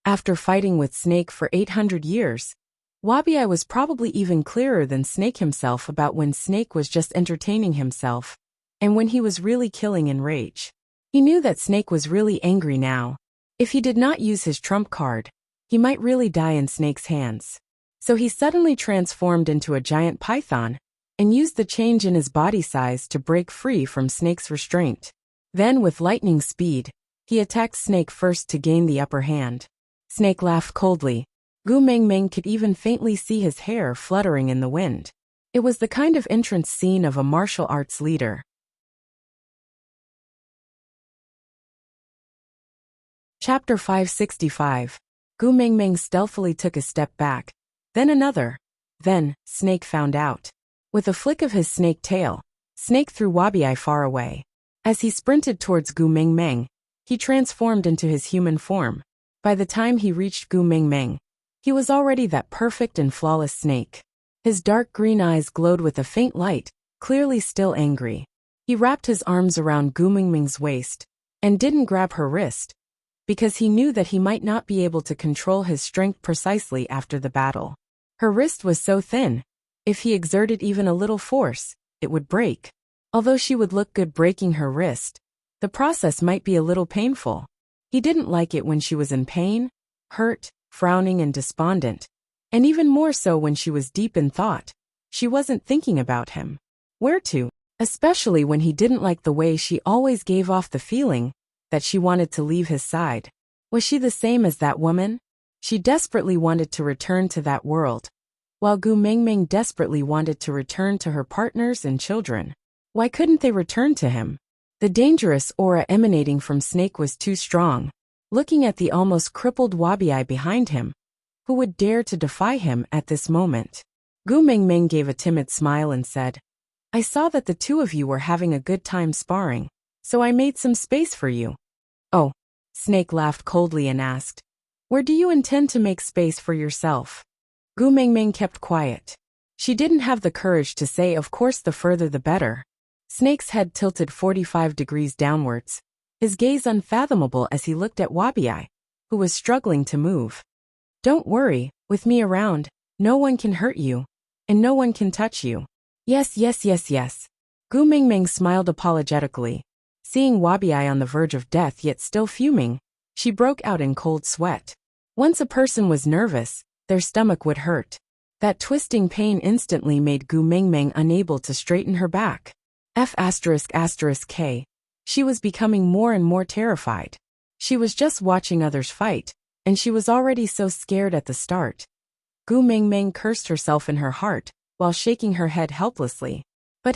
After fighting with Snake for 800 years, Wabi was probably even clearer than Snake himself about when Snake was just entertaining himself, and when he was really killing enrich. He knew that Snake was really angry now. If he did not use his trump card, he might really die in Snake's hands. So he suddenly transformed into a giant python, and used the change in his body size to break free from Snake's restraint. Then with lightning speed, he attacked Snake first to gain the upper hand. Snake laughed coldly. Gu Mingming could even faintly see his hair fluttering in the wind. It was the kind of entrance scene of a martial arts leader. Chapter 565. Gu Mingming stealthily took a step back, then another. Then, Snake found out. With a flick of his snake tail, Snake threw Wabi far away. As he sprinted towards Gu Mingming, he transformed into his human form. By the time he reached Gu Mingming, he was already that perfect and flawless snake. His dark green eyes glowed with a faint light, clearly still angry. He wrapped his arms around Gu Mingming's waist and didn't grab her wrist, because he knew that he might not be able to control his strength precisely after the battle. Her wrist was so thin, if he exerted even a little force, it would break. Although she would look good breaking her wrist, the process might be a little painful. He didn't like it when she was in pain, hurt, frowning and despondent, and even more so when she was deep in thought. She wasn't thinking about him. Where to? Especially when he didn't like the way she always gave off the feeling that she wanted to leave his side. Was she the same as that woman? She desperately wanted to return to that world, while Gu Mingming desperately wanted to return to her partners and children. Why couldn't they return to him? The dangerous aura emanating from Snake was too strong. Looking at the almost crippled Wabi behind him, who would dare to defy him at this moment? Gu Mingming gave a timid smile and said, I saw that the two of you were having a good time sparring, so I made some space for you. Oh, Snake laughed coldly and asked, where do you intend to make space for yourself? Gu Mingming kept quiet. She didn't have the courage to say of course the further the better. Snake's head tilted 45 degrees downwards, his gaze unfathomable as he looked at Wabi, who was struggling to move. Don't worry, with me around, no one can hurt you, and no one can touch you. Yes. Gu Mingming smiled apologetically. Seeing Wabi-Eye on the verge of death yet still fuming, she broke out in cold sweat. Once a person was nervous, their stomach would hurt. That twisting pain instantly made Gu Mingming unable to straighten her back. F***K. She was becoming more and more terrified. She was just watching others fight, and she was already so scared at the start. Gu Mingming cursed herself in her heart, while shaking her head helplessly. But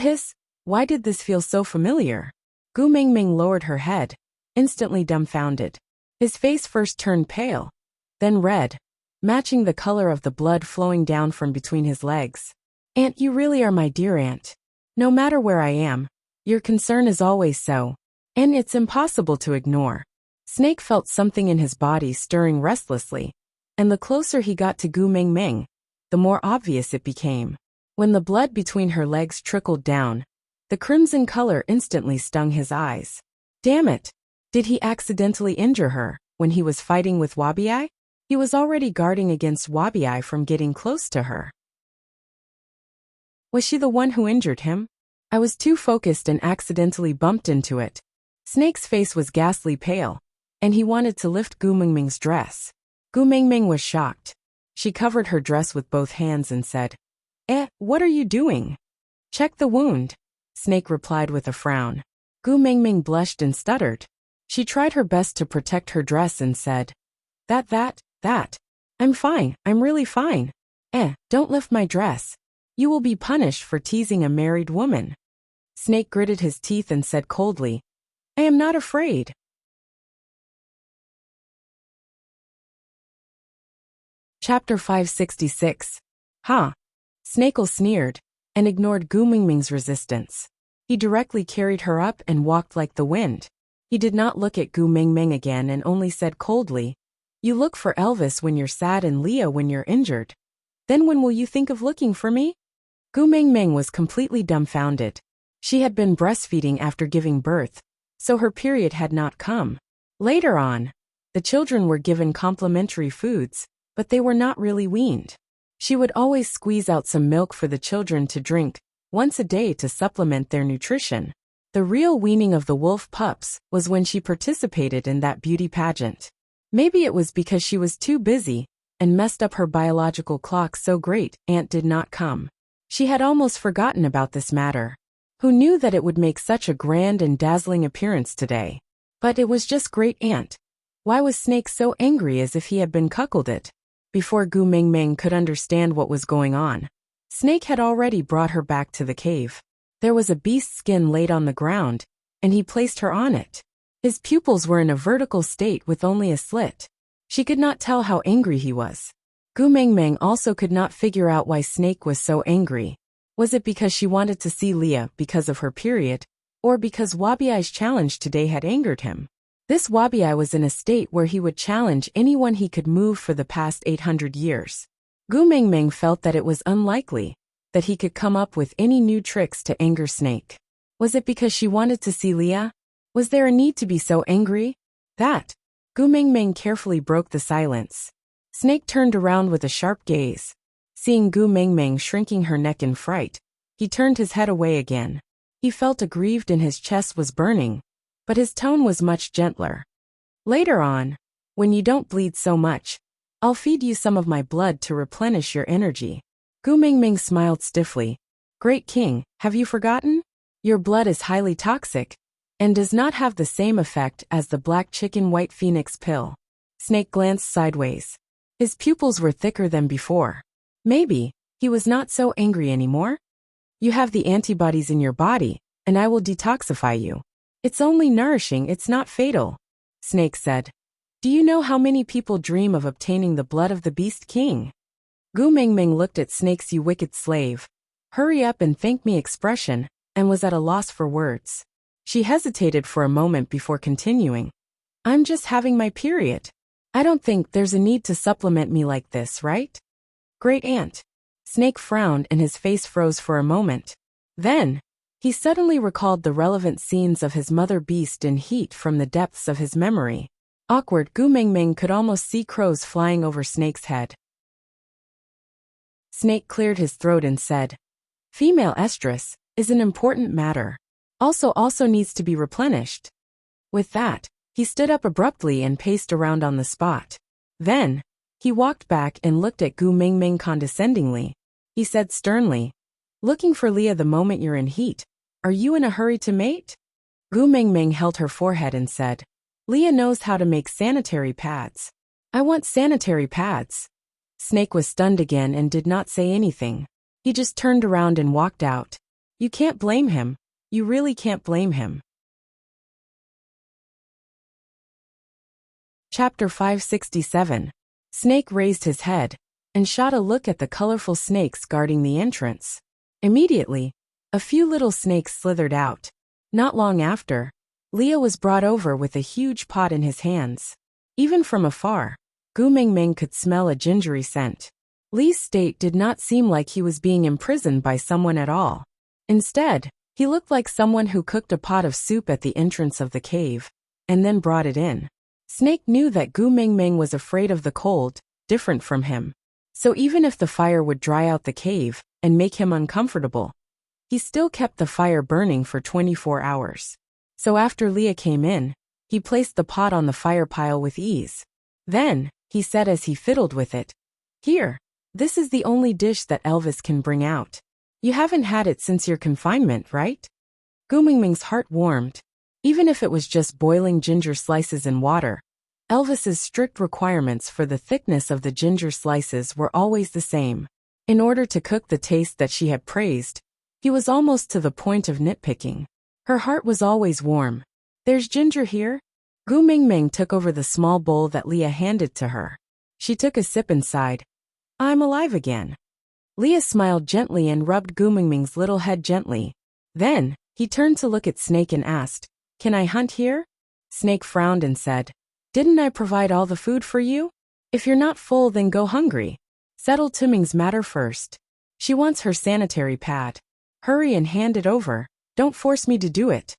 why did this feel so familiar? Gu Mingming lowered her head, instantly dumbfounded. His face first turned pale, then red, matching the color of the blood flowing down from between his legs. Aunt, you really are my dear aunt. No matter where I am, your concern is always so, and it's impossible to ignore. Snake felt something in his body stirring restlessly, and the closer he got to Gu Mingming, the more obvious it became. When the blood between her legs trickled down, the crimson color instantly stung his eyes. Damn it! Did he accidentally injure her when he was fighting with Wabi-Eye? He was already guarding against Wabi-Eye from getting close to her. Was she the one who injured him? I was too focused and accidentally bumped into it. Snake's face was ghastly pale, and he wanted to lift Gu Mingming's dress. Gu Mingming was shocked. She covered her dress with both hands and said, what are you doing? Check the wound, Snake replied with a frown. Gu Mingming blushed and stuttered. She tried her best to protect her dress and said, That. I'm fine, I'm really fine. Don't lift my dress. You will be punished for teasing a married woman. Snake gritted his teeth and said coldly, I am not afraid. Chapter 566. Snake sneered, and ignored Gu Mingming's resistance. He directly carried her up and walked like the wind. He did not look at Gu Mingming again and only said coldly, You look for Elvis when you're sad and Leah when you're injured. Then when will you think of looking for me? Gu Mingming was completely dumbfounded. She had been breastfeeding after giving birth, so her period had not come. Later on, the children were given complimentary foods, but they were not really weaned. She would always squeeze out some milk for the children to drink once a day to supplement their nutrition. The real weaning of the wolf pups was when she participated in that beauty pageant. Maybe it was because she was too busy and messed up her biological clock so Great Aunt did not come. She had almost forgotten about this matter. Who knew that it would make such a grand and dazzling appearance today? But it was just Great Aunt. Why was Snake so angry as if he had been cuckolded? Before Gu Mingming could understand what was going on, Snake had already brought her back to the cave. There was a beast's skin laid on the ground, and he placed her on it. His pupils were in a vertical state with only a slit. She could not tell how angry he was. Gu Mingming also could not figure out why Snake was so angry. Was it because she wanted to see Leah because of her period, or because Wabi-Eye's challenge today had angered him? This Wabi-Eye was in a state where he would challenge anyone he could move for the past 800 years. Gu Mingming felt that it was unlikely that he could come up with any new tricks to anger Snake. Was it because she wanted to see Leah? Was there a need to be so angry? Gu Mingming carefully broke the silence. Snake turned around with a sharp gaze. Seeing Gu Mingming shrinking her neck in fright, he turned his head away again. He felt aggrieved and his chest was burning, but his tone was much gentler. Later on, when you don't bleed so much, I'll feed you some of my blood to replenish your energy. Gu Mingming smiled stiffly. Great King, have you forgotten? Your blood is highly toxic, and does not have the same effect as the black chicken white phoenix pill. Snake glanced sideways. His pupils were thicker than before. Maybe he was not so angry anymore. You have the antibodies in your body, and I will detoxify you. It's only nourishing, it's not fatal, Snake said. Do you know how many people dream of obtaining the blood of the Beast King? Gu Mingming looked at Snake's "You wicked slave. Hurry up and thank me" expression, and was at a loss for words. She hesitated for a moment before continuing. I'm just having my period. I don't think there's a need to supplement me like this, right? Great Aunt. Snake frowned and his face froze for a moment. Then, he suddenly recalled the relevant scenes of his mother beast in heat from the depths of his memory. Awkward, Gu Mingming could almost see crows flying over Snake's head. Snake cleared his throat and said, Female estrus is an important matter. Also needs to be replenished. With that, he stood up abruptly and paced around on the spot. Then, he walked back and looked at Gu Mingming condescendingly. He said sternly, "Looking for Leah the moment you're in heat. Are you in a hurry to mate?" Gu Mingming held her forehead and said, "Leah knows how to make sanitary pads. I want sanitary pads." Snake was stunned again and did not say anything. He just turned around and walked out. You can't blame him. You really can't blame him. Chapter 567. Snake raised his head and shot a look at the colorful snakes guarding the entrance. Immediately, a few little snakes slithered out. Not long after, Leah was brought over with a huge pot in his hands. Even from afar, Gu Mingming could smell a gingery scent. Lee's state did not seem like he was being imprisoned by someone at all. Instead, he looked like someone who cooked a pot of soup at the entrance of the cave, and then brought it in. Snake knew that Gu Mingming was afraid of the cold, different from him. So even if the fire would dry out the cave and make him uncomfortable, he still kept the fire burning for 24 hours. So after Leah came in, he placed the pot on the fire pile with ease. Then, he said as he fiddled with it, "Here, this is the only dish that Elvis can bring out. You haven't had it since your confinement, right?" Gu Mingming's heart warmed. Even if it was just boiling ginger slices in water, Elvis's strict requirements for the thickness of the ginger slices were always the same. In order to cook the taste that she had praised, he was almost to the point of nitpicking. Her heart was always warm. "There's ginger here?" Gu Mingming took over the small bowl that Leah handed to her. She took a sip and sighed. "I'm alive again." Leah smiled gently and rubbed Gu Mingming's little head gently. Then, he turned to look at Snake and asked, "Can I hunt here?" Snake frowned and said, "Didn't I provide all the food for you? If you're not full, then go hungry. Settle Tuming's matter first. She wants her sanitary pad. Hurry and hand it over. Don't force me to do it."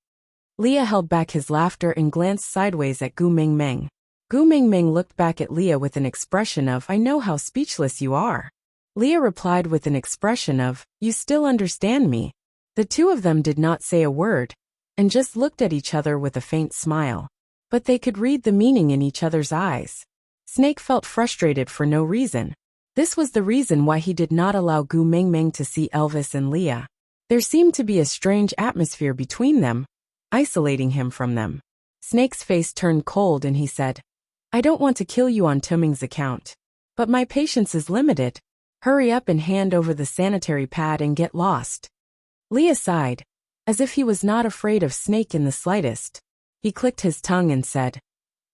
Leah held back his laughter and glanced sideways at Gu Mingming. Gu Mingming looked back at Leah with an expression of, "I know how speechless you are." Leah replied with an expression of, "You still understand me." The two of them did not say a word, and just looked at each other with a faint smile. But they could read the meaning in each other's eyes. Snake felt frustrated for no reason. This was the reason why he did not allow Gu Mingming to see Elvis and Leah. There seemed to be a strange atmosphere between them, isolating him from them. Snake's face turned cold and he said, "I don't want to kill you on Tuming's account. But my patience is limited. Hurry up and hand over the sanitary pad and get lost." Leah sighed, as if he was not afraid of Snake in the slightest. He clicked his tongue and said,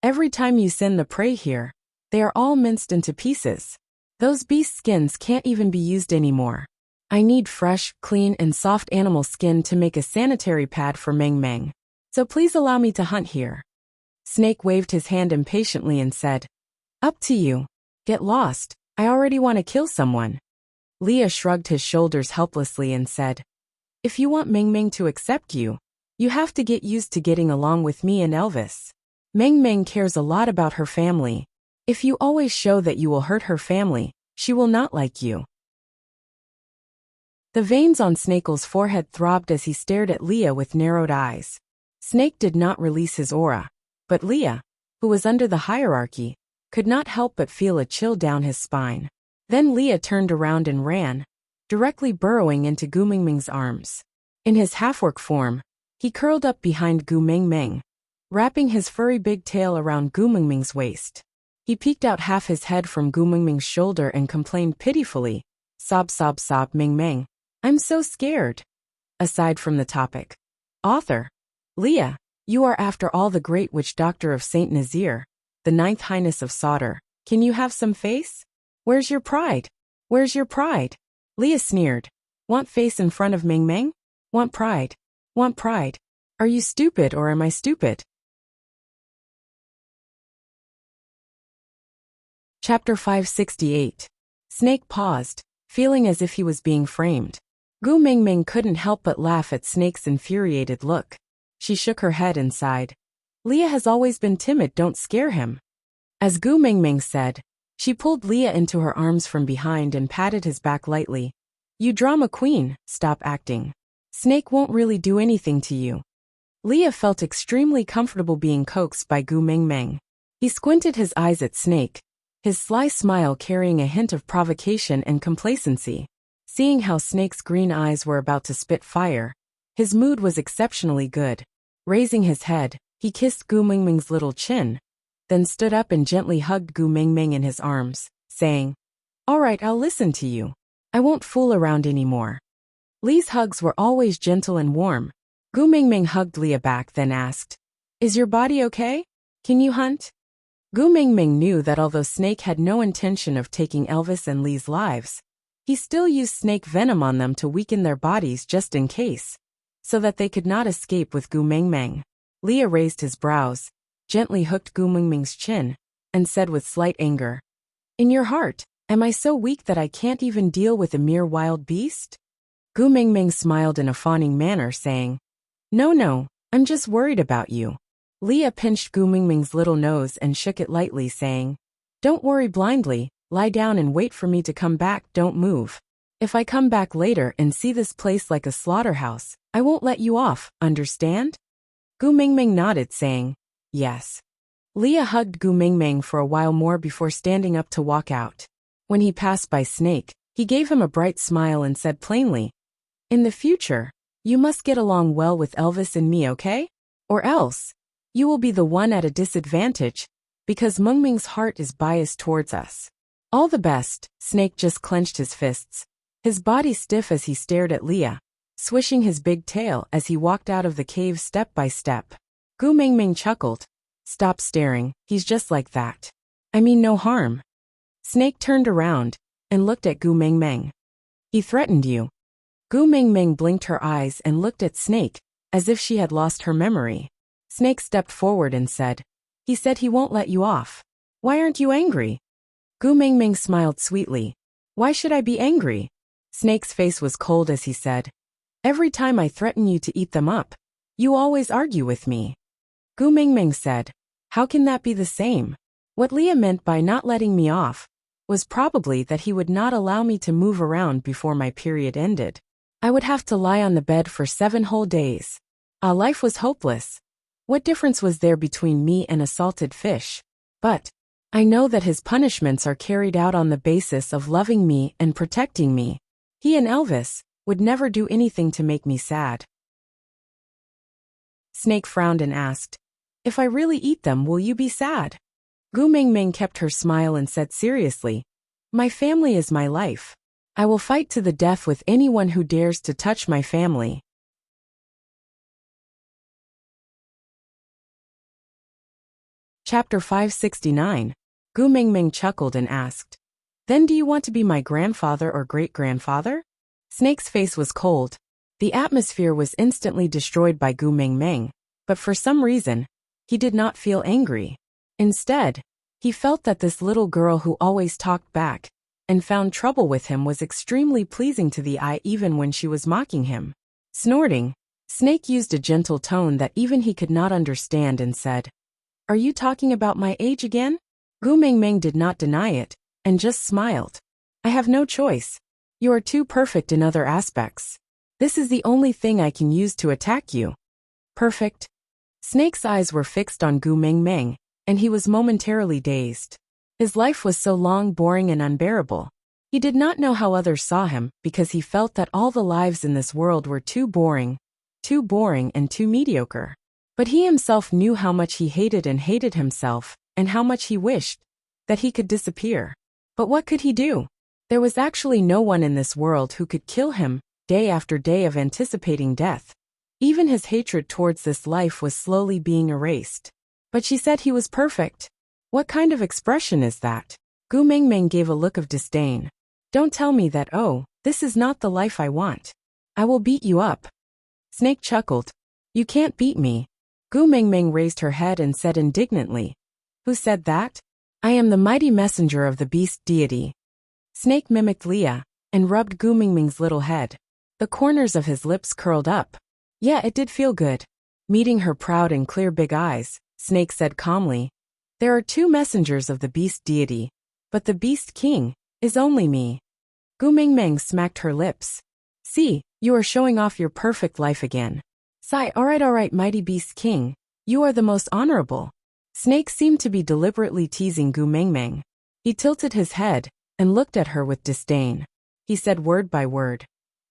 "Every time you send the prey here, they are all minced into pieces. Those beast skins can't even be used anymore. I need fresh, clean, and soft animal skin to make a sanitary pad for Meng Meng. So please allow me to hunt here." Snake waved his hand impatiently and said, "Up to you. Get lost. I already want to kill someone." Leah shrugged his shoulders helplessly and said, "If you want Meng Meng to accept you, you have to get used to getting along with me and Elvis. Meng Meng cares a lot about her family. If you always show that you will hurt her family, she will not like you." The veins on Snake's forehead throbbed as he stared at Leah with narrowed eyes. Snake did not release his aura, but Leah, who was under the hierarchy, could not help but feel a chill down his spine. Then Leah turned around and ran, directly burrowing into Gu Mingming's arms. In his half-orc form, he curled up behind Gu Mingming, wrapping his furry big tail around Gu Mingming's waist. He peeked out half his head from Gu Mingming's shoulder and complained pitifully, "Sob, sob, sob, Mingming. I'm so scared." Aside from the topic. Author. Leah, you are after all the great witch doctor of Saint Nazir, the ninth highness of Sauter. Can you have some face? Where's your pride? Where's your pride? Leah sneered. Want face in front of Meng Meng? Want pride? Want pride? Are you stupid or am I stupid? Chapter 568. Snake paused, feeling as if he was being framed. Gu Mingming couldn't help but laugh at Snake's infuriated look. She shook her head and sighed. Leah has always been timid, don't scare him. As Gu Mingming said, she pulled Leah into her arms from behind and patted his back lightly. You drama queen, stop acting. Snake won't really do anything to you. Leah felt extremely comfortable being coaxed by Gu Mingming. He squinted his eyes at Snake, his sly smile carrying a hint of provocation and complacency. Seeing how Snake's green eyes were about to spit fire, his mood was exceptionally good. Raising his head, he kissed Gu Mingming's little chin, then stood up and gently hugged Gu Mingming in his arms, saying, "All right, I'll listen to you. I won't fool around anymore." Lee's hugs were always gentle and warm. Gu Mingming hugged Leah back then asked, "Is your body okay? Can you hunt?" Gu Mingming knew that although Snake had no intention of taking Elvis and Lee's lives, he still used snake venom on them to weaken their bodies just in case, so that they could not escape with Gu Mingming. Leah raised his brows, gently hooked Gu Mingming's chin, and said with slight anger, "In your heart, am I so weak that I can't even deal with a mere wild beast?" Gu Mingming smiled in a fawning manner, saying, No, I'm just worried about you." Leah pinched Gu Mingming's little nose and shook it lightly, saying, "Don't worry blindly, lie down and wait for me to come back, don't move. If I come back later and see this place like a slaughterhouse, I won't let you off, understand?" Gu Mingming nodded, saying, "Yes." Leah hugged Gu Mingming for a while more before standing up to walk out. When he passed by Snake, he gave him a bright smile and said plainly, "In the future, you must get along well with Elvis and me, okay? Or else, you will be the one at a disadvantage, because Mingming's heart is biased towards us. All the best." Snake just clenched his fists, his body stiff as he stared at Leah, swishing his big tail as he walked out of the cave step by step. Gu Mingming chuckled. "Stop staring, he's just like that. I mean no harm." Snake turned around and looked at Gu Mingming. "He threatened you." Gu Mingming blinked her eyes and looked at Snake, as if she had lost her memory. Snake stepped forward and said, "He said he won't let you off. Why aren't you angry?" Gu Mingming smiled sweetly. "Why should I be angry?" Snake's face was cold as he said, "Every time I threaten you to eat them up, you always argue with me." Gu Mingming said, "How can that be the same?" What Leah meant by not letting me off was probably that he would not allow me to move around before my period ended. I would have to lie on the bed for 7 whole days. Life was hopeless. What difference was there between me and a salted fish? But I know that his punishments are carried out on the basis of loving me and protecting me. He and Elvis would never do anything to make me sad. Snake frowned and asked, "If I really eat them, will you be sad?" Gu Mingming kept her smile and said seriously, "My family is my life. I will fight to the death with anyone who dares to touch my family." Chapter 569. Gu Mingming chuckled and asked, "Then do you want to be my grandfather or great-grandfather?" Snake's face was cold. The atmosphere was instantly destroyed by Gu Mingming, but for some reason, he did not feel angry. Instead, he felt that this little girl who always talked back and found trouble with him was extremely pleasing to the eye even when she was mocking him. Snorting, Snake used a gentle tone that even he could not understand and said, "Are you talking about my age again?" Gu Mingming did not deny it, and just smiled. "I have no choice. You are too perfect in other aspects. This is the only thing I can use to attack you." Perfect? Snake's eyes were fixed on Gu Mingming, and he was momentarily dazed. His life was so long, boring, and unbearable. He did not know how others saw him because he felt that all the lives in this world were too boring and too mediocre. But he himself knew how much he hated himself, and how much he wished that he could disappear. But what could he do? There was actually no one in this world who could kill him, day after day of anticipating death. Even his hatred towards this life was slowly being erased. But she said he was perfect. What kind of expression is that? Gu Mingming gave a look of disdain. "Don't tell me that, this is not the life I want. I will beat you up." Snake chuckled. "You can't beat me." Gu Mingming raised her head and said indignantly, "Who said that? I am the mighty messenger of the beast deity." Snake mimicked Leah and rubbed Gu Mingming's little head. The corners of his lips curled up. Yeah, it did feel good. Meeting her proud and clear big eyes, Snake said calmly, "There are 2 messengers of the beast deity, but the beast king is only me." Gu Mingming smacked her lips. "See, You are showing off your perfect life again. Sigh, alright, mighty beast king. You are the most honorable. Snake seemed to be deliberately teasing Gu Mengmeng. He tilted his head and looked at her with disdain. He said word by word,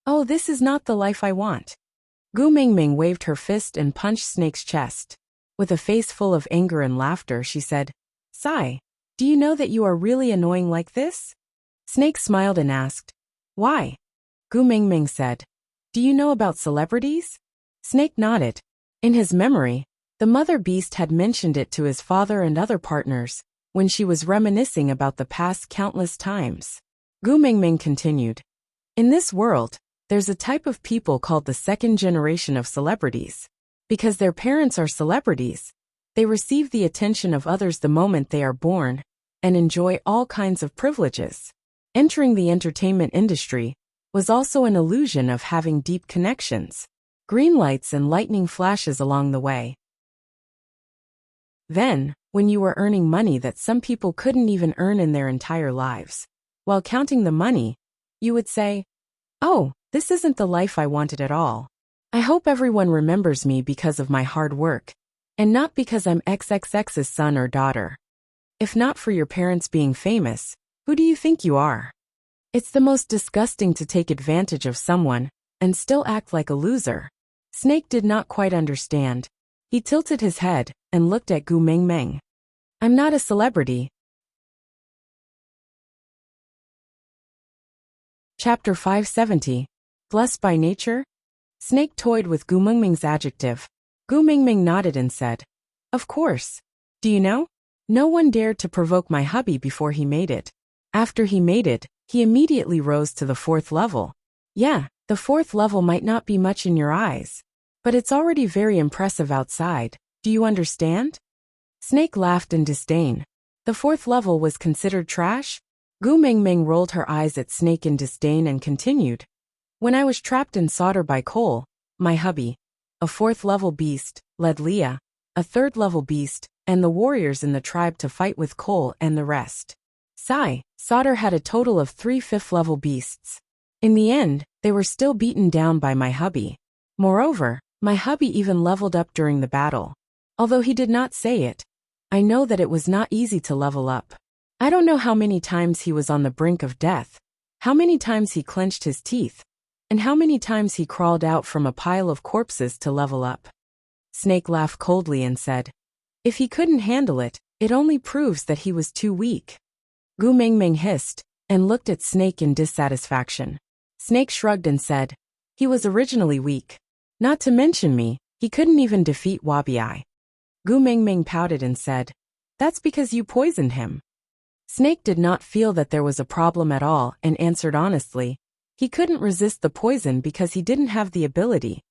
"Oh, this is not the life I want." Gu Mengmeng waved her fist and punched Snake's chest. With a face full of anger and laughter, she said, "Sigh, do you know that you are really annoying like this?" Snake smiled and asked, "Why?" Gu Mengmeng said, "Do you know about celebrities?" Snake nodded. In his memory, the mother beast had mentioned it to his father and other partners when she was reminiscing about the past countless times. Gu Mengmeng continued, "In this world, there's a type of people called the second generation of celebrities. Because their parents are celebrities, they receive the attention of others the moment they are born and enjoy all kinds of privileges. Entering the entertainment industry was also an illusion of having deep connections, green lights and lightning flashes along the way. Then, when you were earning money that some people couldn't even earn in their entire lives, while counting the money, you would say, 'Oh, this isn't the life I wanted at all. I hope everyone remembers me because of my hard work, and not because I'm XXX's son or daughter. If not for your parents being famous, who do you think you are?' It's the most disgusting to take advantage of someone and still act like a loser." Snake did not quite understand. He tilted his head and looked at Gu Mengmeng. "I'm not a celebrity." Chapter 570. Blessed by Nature? Snake toyed with Gu Mengmeng's adjective. Gu Mengmeng nodded and said, "Of course. Do you know? No one dared to provoke my hubby before he made it. After he made it, he immediately rose to the 4th level. Yeah, the 4th level might not be much in your eyes, but it's already very impressive outside. Do you understand?" Snake laughed in disdain. The 4th level was considered trash? Gu Mengmeng rolled her eyes at Snake in disdain and continued, "When I was trapped in solder by Cole, my hubby, a 4th level beast, led Leah, a 3rd level beast, and the warriors in the tribe to fight with Cole and the rest. Sigh, Solder had a total of 3 5th level beasts. In the end, they were still beaten down by my hubby. Moreover, my hubby even leveled up during the battle. Although he did not say it, I know that it was not easy to level up. I don't know how many times he was on the brink of death, how many times he clenched his teeth, and how many times he crawled out from a pile of corpses to level up." Snake laughed coldly and said, "If he couldn't handle it, it only proves that he was too weak." Gu Mengmeng hissed and looked at Snake in dissatisfaction. Snake shrugged and said, "He was originally weak. Not to mention me, he couldn't even defeat Wabi. Gu Mengmeng pouted and said, "That's because you poisoned him." Snake did not feel that there was a problem at all and answered honestly, he couldn't resist the poison because he didn't have the ability.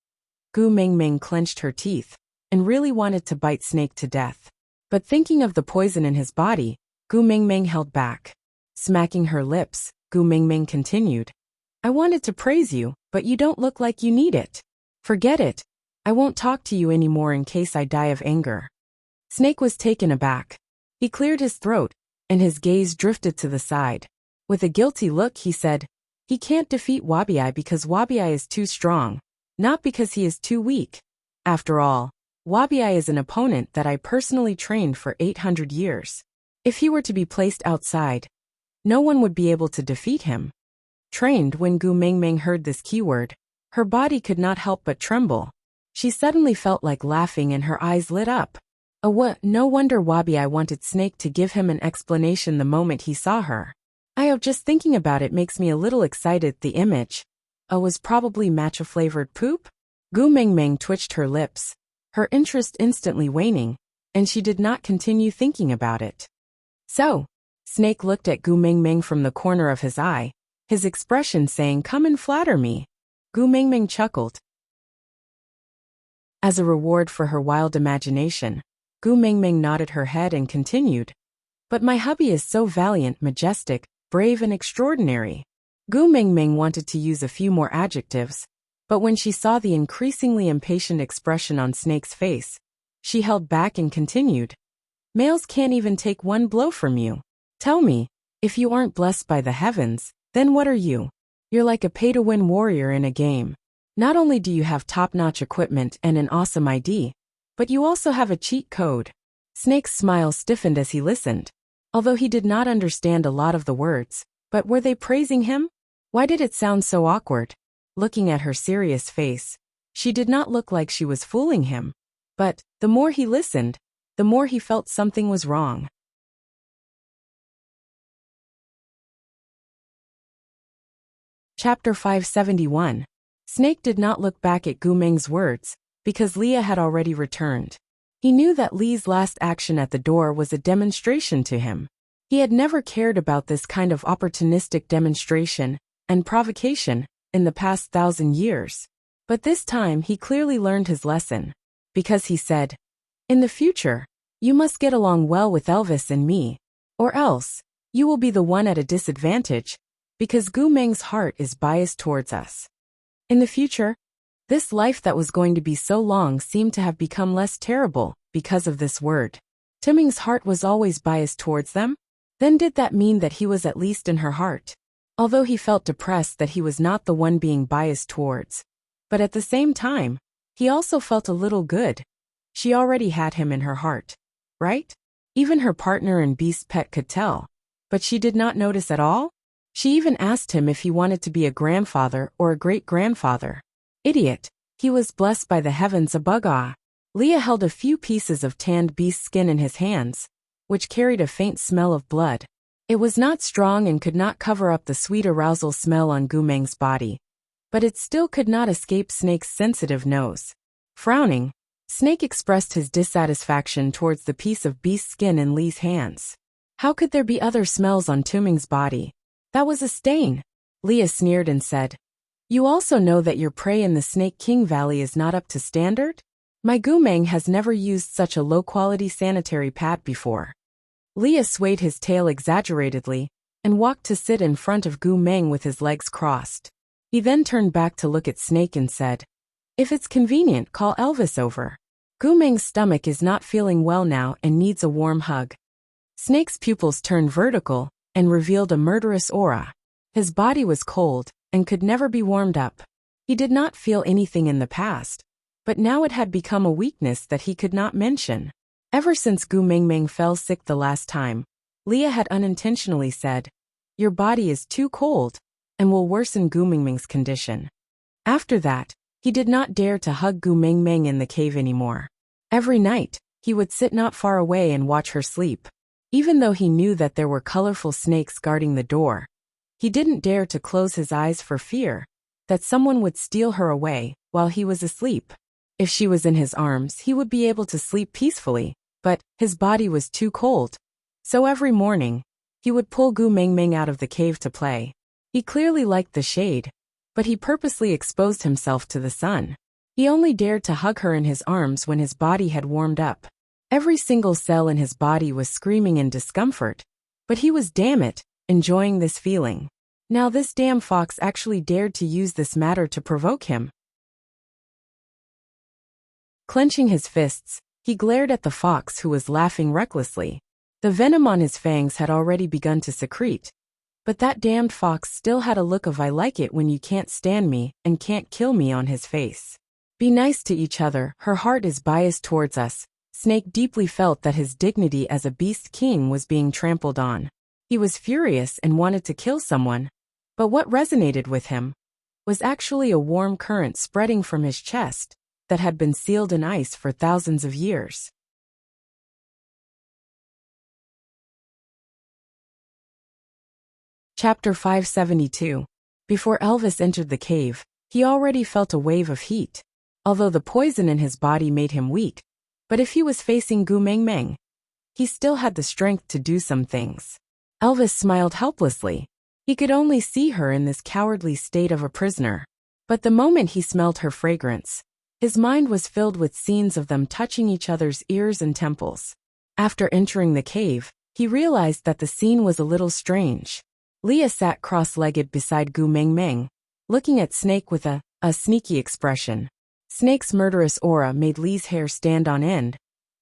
Gu Mengmeng clenched her teeth and really wanted to bite Snake to death. But thinking of the poison in his body, Gu Mengmeng held back. Smacking her lips, Gu Mengmeng continued, "I wanted to praise you, but you don't look like you need it. Forget it. I won't talk to you anymore in case I die of anger." Snake was taken aback. He cleared his throat, and his gaze drifted to the side. With a guilty look, he said, "He can't defeat Wabi because Wabi is too strong, not because he is too weak. After all, Wabi is an opponent that I personally trained for 800 years. If he were to be placed outside, no one would be able to defeat him." Trained. When Gu Mengmeng heard this keyword, her body could not help but tremble. She suddenly felt like laughing and her eyes lit up. No wonder Wabi wanted Snake to give him an explanation the moment he saw her. Just thinking about it makes me a little excited. The image was probably matcha-flavored poop? Gu Mengmeng twitched her lips, her interest instantly waning, and she did not continue thinking about it. "So," Snake looked at Gu Mengmeng from the corner of his eye, his expression saying, "Come and flatter me." Gu Mengmeng chuckled. As a reward for her wild imagination, Gu Mengmeng nodded her head and continued, "But my hubby is so valiant, majestic, brave and extraordinary." Gu Mengmeng wanted to use a few more adjectives, but when she saw the increasingly impatient expression on Snake's face, she held back and continued, "Males can't even take one blow from you. Tell me, if you aren't blessed by the heavens, then what are you? You're like a pay-to-win warrior in a game. Not only do you have top-notch equipment and an awesome ID, but you also have a cheat code. Snake's smile stiffened as he listened. Although he did not understand a lot of the words, but were they praising him? Why did it sound so awkward? Looking at her serious face, she did not look like she was fooling him. But, the more he listened, the more he felt something was wrong. Chapter 571. Snake did not look back at Gu Meng's words, because Leah had already returned. He knew that Lee's last action at the door was a demonstration to him. He had never cared about this kind of opportunistic demonstration and provocation in the past 1,000 years. But this time he clearly learned his lesson, because he said, "In the future, you must get along well with Elvis and me, or else, you will be the one at a disadvantage, because Gu Meng's heart is biased towards us." In the future, this life that was going to be so long seemed to have become less terrible because of this word. Timing's heart was always biased towards them? Then did that mean that he was at least in her heart? Although he felt depressed that he was not the one being biased towards. But at the same time, he also felt a little good. She already had him in her heart, right? Even her partner and beast pet could tell. But she did not notice at all? She even asked him if he wanted to be a grandfather or a great-grandfather. Idiot. He was blessed by the heavens above. Leah held a few pieces of tanned beast skin in his hands, which carried a faint smell of blood. It was not strong and could not cover up the sweet arousal smell on Gu Meng's body, but it still could not escape Snake's sensitive nose. Frowning, Snake expressed his dissatisfaction towards the piece of beast skin in Lee's hands. How could there be other smells on Timing's body? That was a stain. Leah sneered and said, "You also know that your prey in the Snake King Valley is not up to standard? My Gu Meng has never used such a low-quality sanitary pad before." Leah swayed his tail exaggeratedly and walked to sit in front of Gu Meng with his legs crossed. He then turned back to look at Snake and said, "If it's convenient, call Elvis over. Gu Meng's stomach is not feeling well now and needs a warm hug." Snake's pupils turned vertical and revealed a murderous aura. His body was cold and could never be warmed up. He did not feel anything in the past, but now it had become a weakness that he could not mention. Ever since Gu Mengmeng fell sick the last time, Leah had unintentionally said, "Your body is too cold," and will worsen Gu Mengmeng's condition. After that, he did not dare to hug Gu Mengmeng in the cave anymore. Every night, he would sit not far away and watch her sleep. Even though he knew that there were colorful snakes guarding the door, he didn't dare to close his eyes for fear that someone would steal her away while he was asleep. If she was in his arms, he would be able to sleep peacefully, but his body was too cold. So every morning, he would pull Gu Mengmeng out of the cave to play. He clearly liked the shade, but he purposely exposed himself to the sun. He only dared to hug her in his arms when his body had warmed up. Every single cell in his body was screaming in discomfort, but he was, damn it, enjoying this feeling. Now this damn fox actually dared to use this matter to provoke him. Clenching his fists, he glared at the fox who was laughing recklessly. The venom on his fangs had already begun to secrete, but that damned fox still had a look of "I like it when you can't stand me and can't kill me" on his face. Be nice to each other, her heart is biased towards us. Snake deeply felt that his dignity as a beast king was being trampled on. He was furious and wanted to kill someone, but what resonated with him was actually a warm current spreading from his chest that had been sealed in ice for thousands of years. Chapter 572. Before Elvis entered the cave, he already felt a wave of heat, although the poison in his body made him weak. But if he was facing Gu Mengmeng, he still had the strength to do some things. Elvis smiled helplessly. He could only see her in this cowardly state of a prisoner. But the moment he smelled her fragrance, his mind was filled with scenes of them touching each other's ears and temples. After entering the cave, he realized that the scene was a little strange. Leah sat cross-legged beside Gu Mengmeng, looking at Snake with a sneaky expression. Snake's murderous aura made Lee's hair stand on end,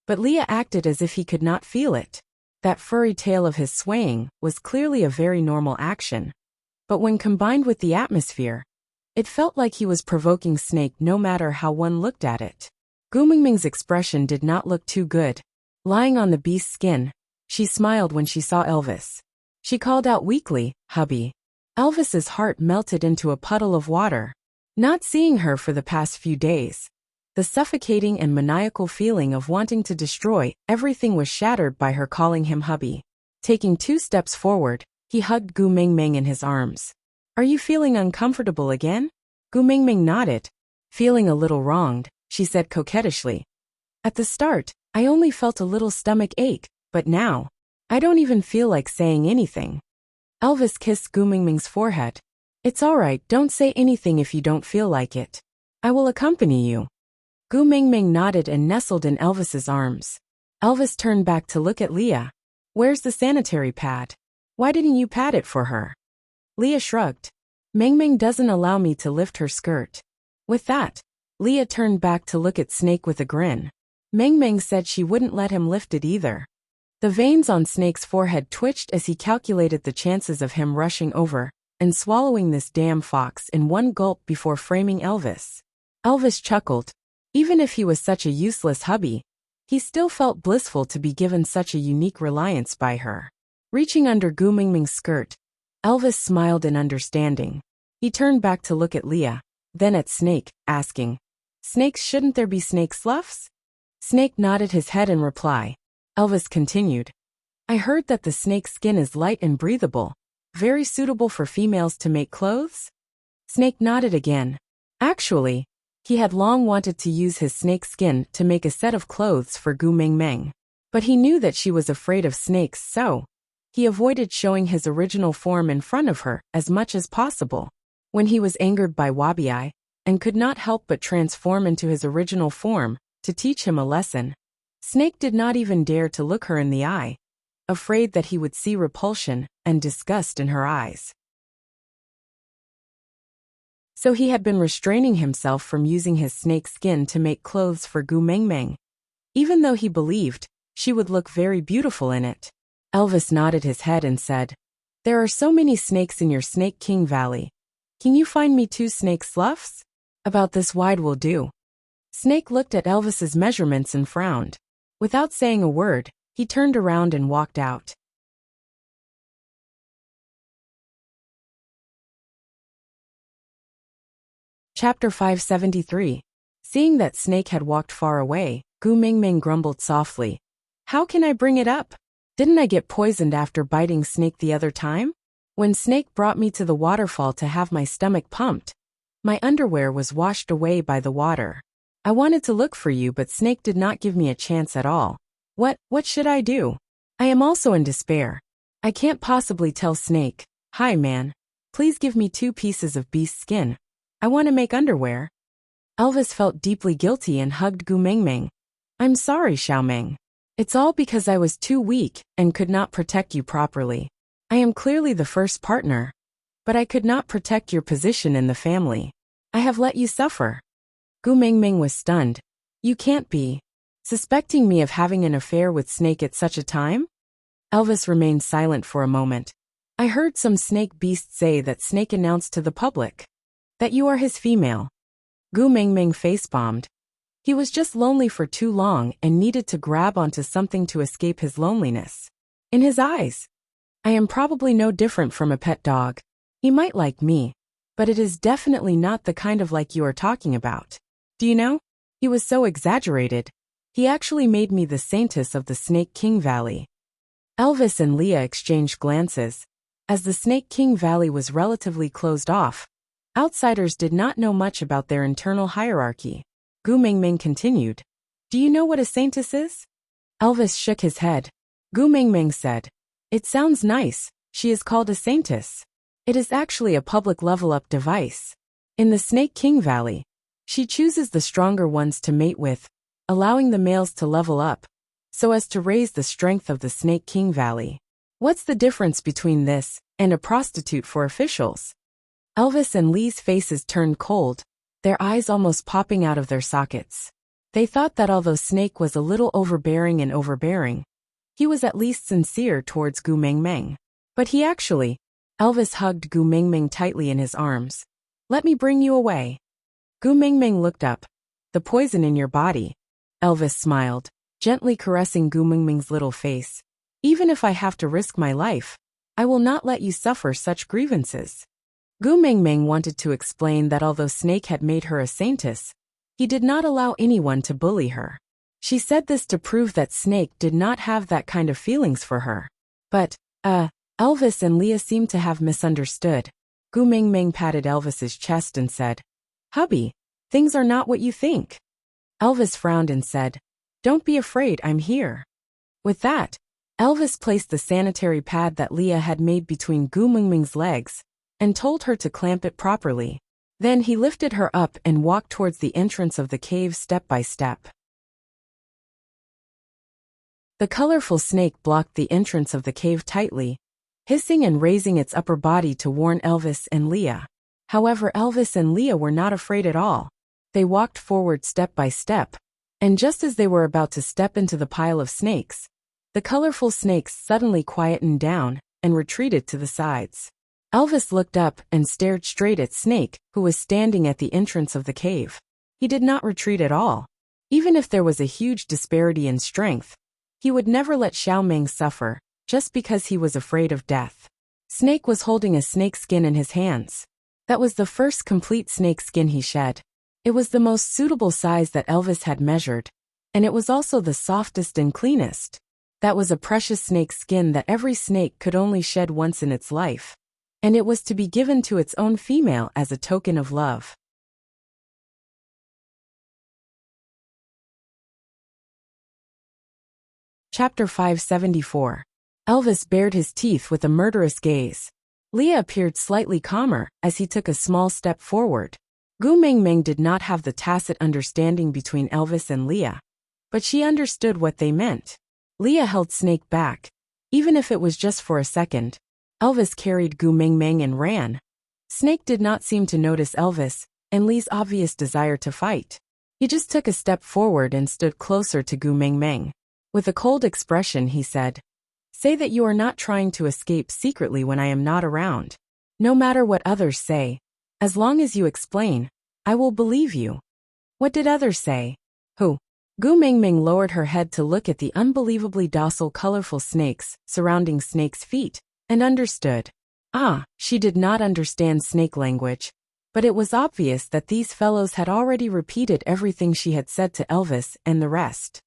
but Leah acted as if he could not feel it. That furry tail of his swaying was clearly a very normal action. But when combined with the atmosphere, It felt like he was provoking Snake no matter how one looked at it. Gu Mingming's expression did not look too good. Lying on the beast's skin, she smiled when she saw Elvis. She called out weakly, "Hubby." Elvis's heart melted into a puddle of water. Not seeing her for the past few days, the suffocating and maniacal feeling of wanting to destroy everything was shattered by her calling him hubby. Taking 2 steps forward, he hugged Gu Mingming in his arms. "Are you feeling uncomfortable again?" Gu Mingming nodded. "Feeling a little wronged," she said coquettishly. "At the start, I only felt a little stomach ache, but now, I don't even feel like saying anything." Elvis kissed Gu Mingming's forehead. "It's all right, don't say anything if you don't feel like it. I will accompany you." Gu Mingming nodded and nestled in Elvis's arms. Elvis turned back to look at Leah. "Where's the sanitary pad? Why didn't you pat it for her?" Leah shrugged. "Mingming doesn't allow me to lift her skirt." With that, Leah turned back to look at Snake with a grin. Mingming said she wouldn't let him lift it either. The veins on Snake's forehead twitched as he calculated the chances of him rushing over and swallowing this damn fox in one gulp before framing Elvis. Elvis chuckled. Even if he was such a useless hubby, he still felt blissful to be given such a unique reliance by her. Reaching under Gu Mingming's skirt, Elvis smiled in understanding. He turned back to look at Leah, then at Snake, asking, "Snakes, shouldn't there be snake sloughs?" Snake nodded his head in reply. Elvis continued, "I heard that the snake's skin is light and breathable, very suitable for females to make clothes?" Snake nodded again. Actually, he had long wanted to use his snake skin to make a set of clothes for Gu Mingming. But he knew that she was afraid of snakes, so he avoided showing his original form in front of her as much as possible. When he was angered by Wabi and could not help but transform into his original form to teach him a lesson, Snake did not even dare to look her in the eye, afraid that he would see repulsion and disgust in her eyes. So he had been restraining himself from using his snake skin to make clothes for Gu Mingming, even though he believed she would look very beautiful in it. Elvis nodded his head and said, "There are so many snakes in your Snake King Valley. Can you find me 2 snake sloughs? About this wide will do." Snake looked at Elvis's measurements and frowned. Without saying a word, he turned around and walked out. Chapter 573. Seeing that Snake had walked far away, Gu Mingming grumbled softly. "How can I bring it up? Didn't I get poisoned after biting Snake the other time? When Snake brought me to the waterfall to have my stomach pumped, my underwear was washed away by the water. I wanted to look for you, but Snake did not give me a chance at all. What should I do? I am also in despair. I can't possibly tell Snake, 'Hi man, please give me 2 pieces of beast skin. I want to make underwear.'" Elvis felt deeply guilty and hugged Gu Mingming. "I'm sorry, Xiaoming. It's all because I was too weak and could not protect you properly. I am clearly the first partner, but I could not protect your position in the family. I have let you suffer." Gu Mingming was stunned. "You can't be suspecting me of having an affair with Snake at such a time?" Elvis remained silent for a moment. "I heard some snake beast say that Snake announced to the public that you are his female." Gu Mingming face-bombed. He was just lonely for too long and needed to grab onto something to escape his loneliness. In his eyes, I am probably no different from a pet dog. He might like me, but it is definitely not the kind of like you are talking about. Do you know? He was so exaggerated. He actually made me the saintess of the Snake King Valley. Elvis and Leah exchanged glances. As the Snake King Valley was relatively closed off, outsiders did not know much about their internal hierarchy. Gu Mingming continued, "Do you know what a saintess is?" Elvis shook his head. Gu Mingming said, "It sounds nice. She is called a saintess. It is actually a public level-up device. In the Snake King Valley, she chooses the stronger ones to mate with, allowing the males to level up, so as to raise the strength of the Snake King Valley. What's the difference between this and a prostitute for officials?" Elvis and Lee's faces turned cold, their eyes almost popping out of their sockets. They thought that although Snake was a little overbearing, he was at least sincere towards Gu Mingming. But he actually, Elvis hugged Gu Mingming tightly in his arms. Let me bring you away. Gu Mingming looked up. The poison in your body. Elvis smiled, gently caressing Gu Mingming's little face. Even if I have to risk my life, I will not let you suffer such grievances. Gu Mingming wanted to explain that although Snake had made her a saintess, he did not allow anyone to bully her. She said this to prove that Snake did not have that kind of feelings for her. But, Elvis and Leah seemed to have misunderstood. Gu Mingming patted Elvis's chest and said, Hubby, things are not what you think. Elvis frowned and said, Don't be afraid, I'm here. With that, Elvis placed the sanitary pad that Leah had made between Gu Mingming's legs and told her to clamp it properly. Then he lifted her up and walked towards the entrance of the cave step by step. The colorful snake blocked the entrance of the cave tightly, hissing and raising its upper body to warn Elvis and Leah. However, Elvis and Leah were not afraid at all. They walked forward step by step, and just as they were about to step into the pile of snakes, the colorful snakes suddenly quietened down and retreated to the sides. Elvis looked up and stared straight at Snake, who was standing at the entrance of the cave. He did not retreat at all. Even if there was a huge disparity in strength, he would never let Xiaoming suffer, just because he was afraid of death. Snake was holding a snake skin in his hands. That was the first complete snake skin he shed. It was the most suitable size that Elvis had measured, and it was also the softest and cleanest. That was a precious snake skin that every snake could only shed once in its life, and it was to be given to its own female as a token of love. Chapter 574. Elvis bared his teeth with a murderous gaze. Leah appeared slightly calmer as he took a small step forward. Gu Mingming did not have the tacit understanding between Elvis and Leah, but she understood what they meant. Leah held Snake back, even if it was just for a second. Elvis carried Gu Mingming and ran. Snake did not seem to notice Elvis and Lee's obvious desire to fight. He just took a step forward and stood closer to Gu Mingming. With a cold expression, he said, Say that you are not trying to escape secretly when I am not around. No matter what others say, as long as you explain, I will believe you. What did others say? Who? Gu Mingming lowered her head to look at the unbelievably docile colorful snakes surrounding Snake's feet, and understood. She did not understand snake language, but it was obvious that these fellows had already repeated everything she had said to Elvis and the rest.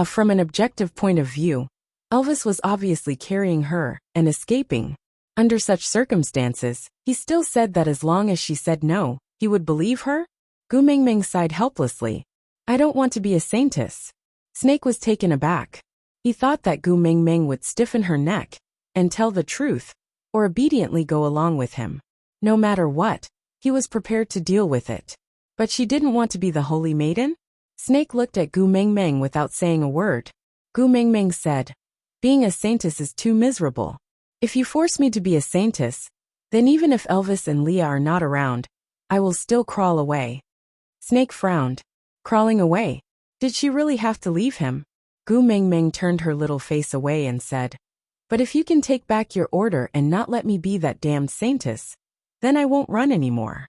From an objective point of view, Elvis was obviously carrying her and escaping. Under such circumstances, he still said that as long as she said no, he would believe her? Gu Mingming sighed helplessly. I don't want to be a saintess. Snake was taken aback. He thought that Gu Mingming would stiffen her neck and tell the truth, or obediently go along with him. No matter what, he was prepared to deal with it. But she didn't want to be the holy maiden? Snake looked at Gu Mingming without saying a word. Gu Mingming said, Being a saintess is too miserable. If you force me to be a saintess, then even if Elvis and Leah are not around, I will still crawl away. Snake frowned. Crawling away? Did she really have to leave him? Gu Mingming turned her little face away and said, But if you can take back your order and not let me be that damned saintess, then I won't run anymore.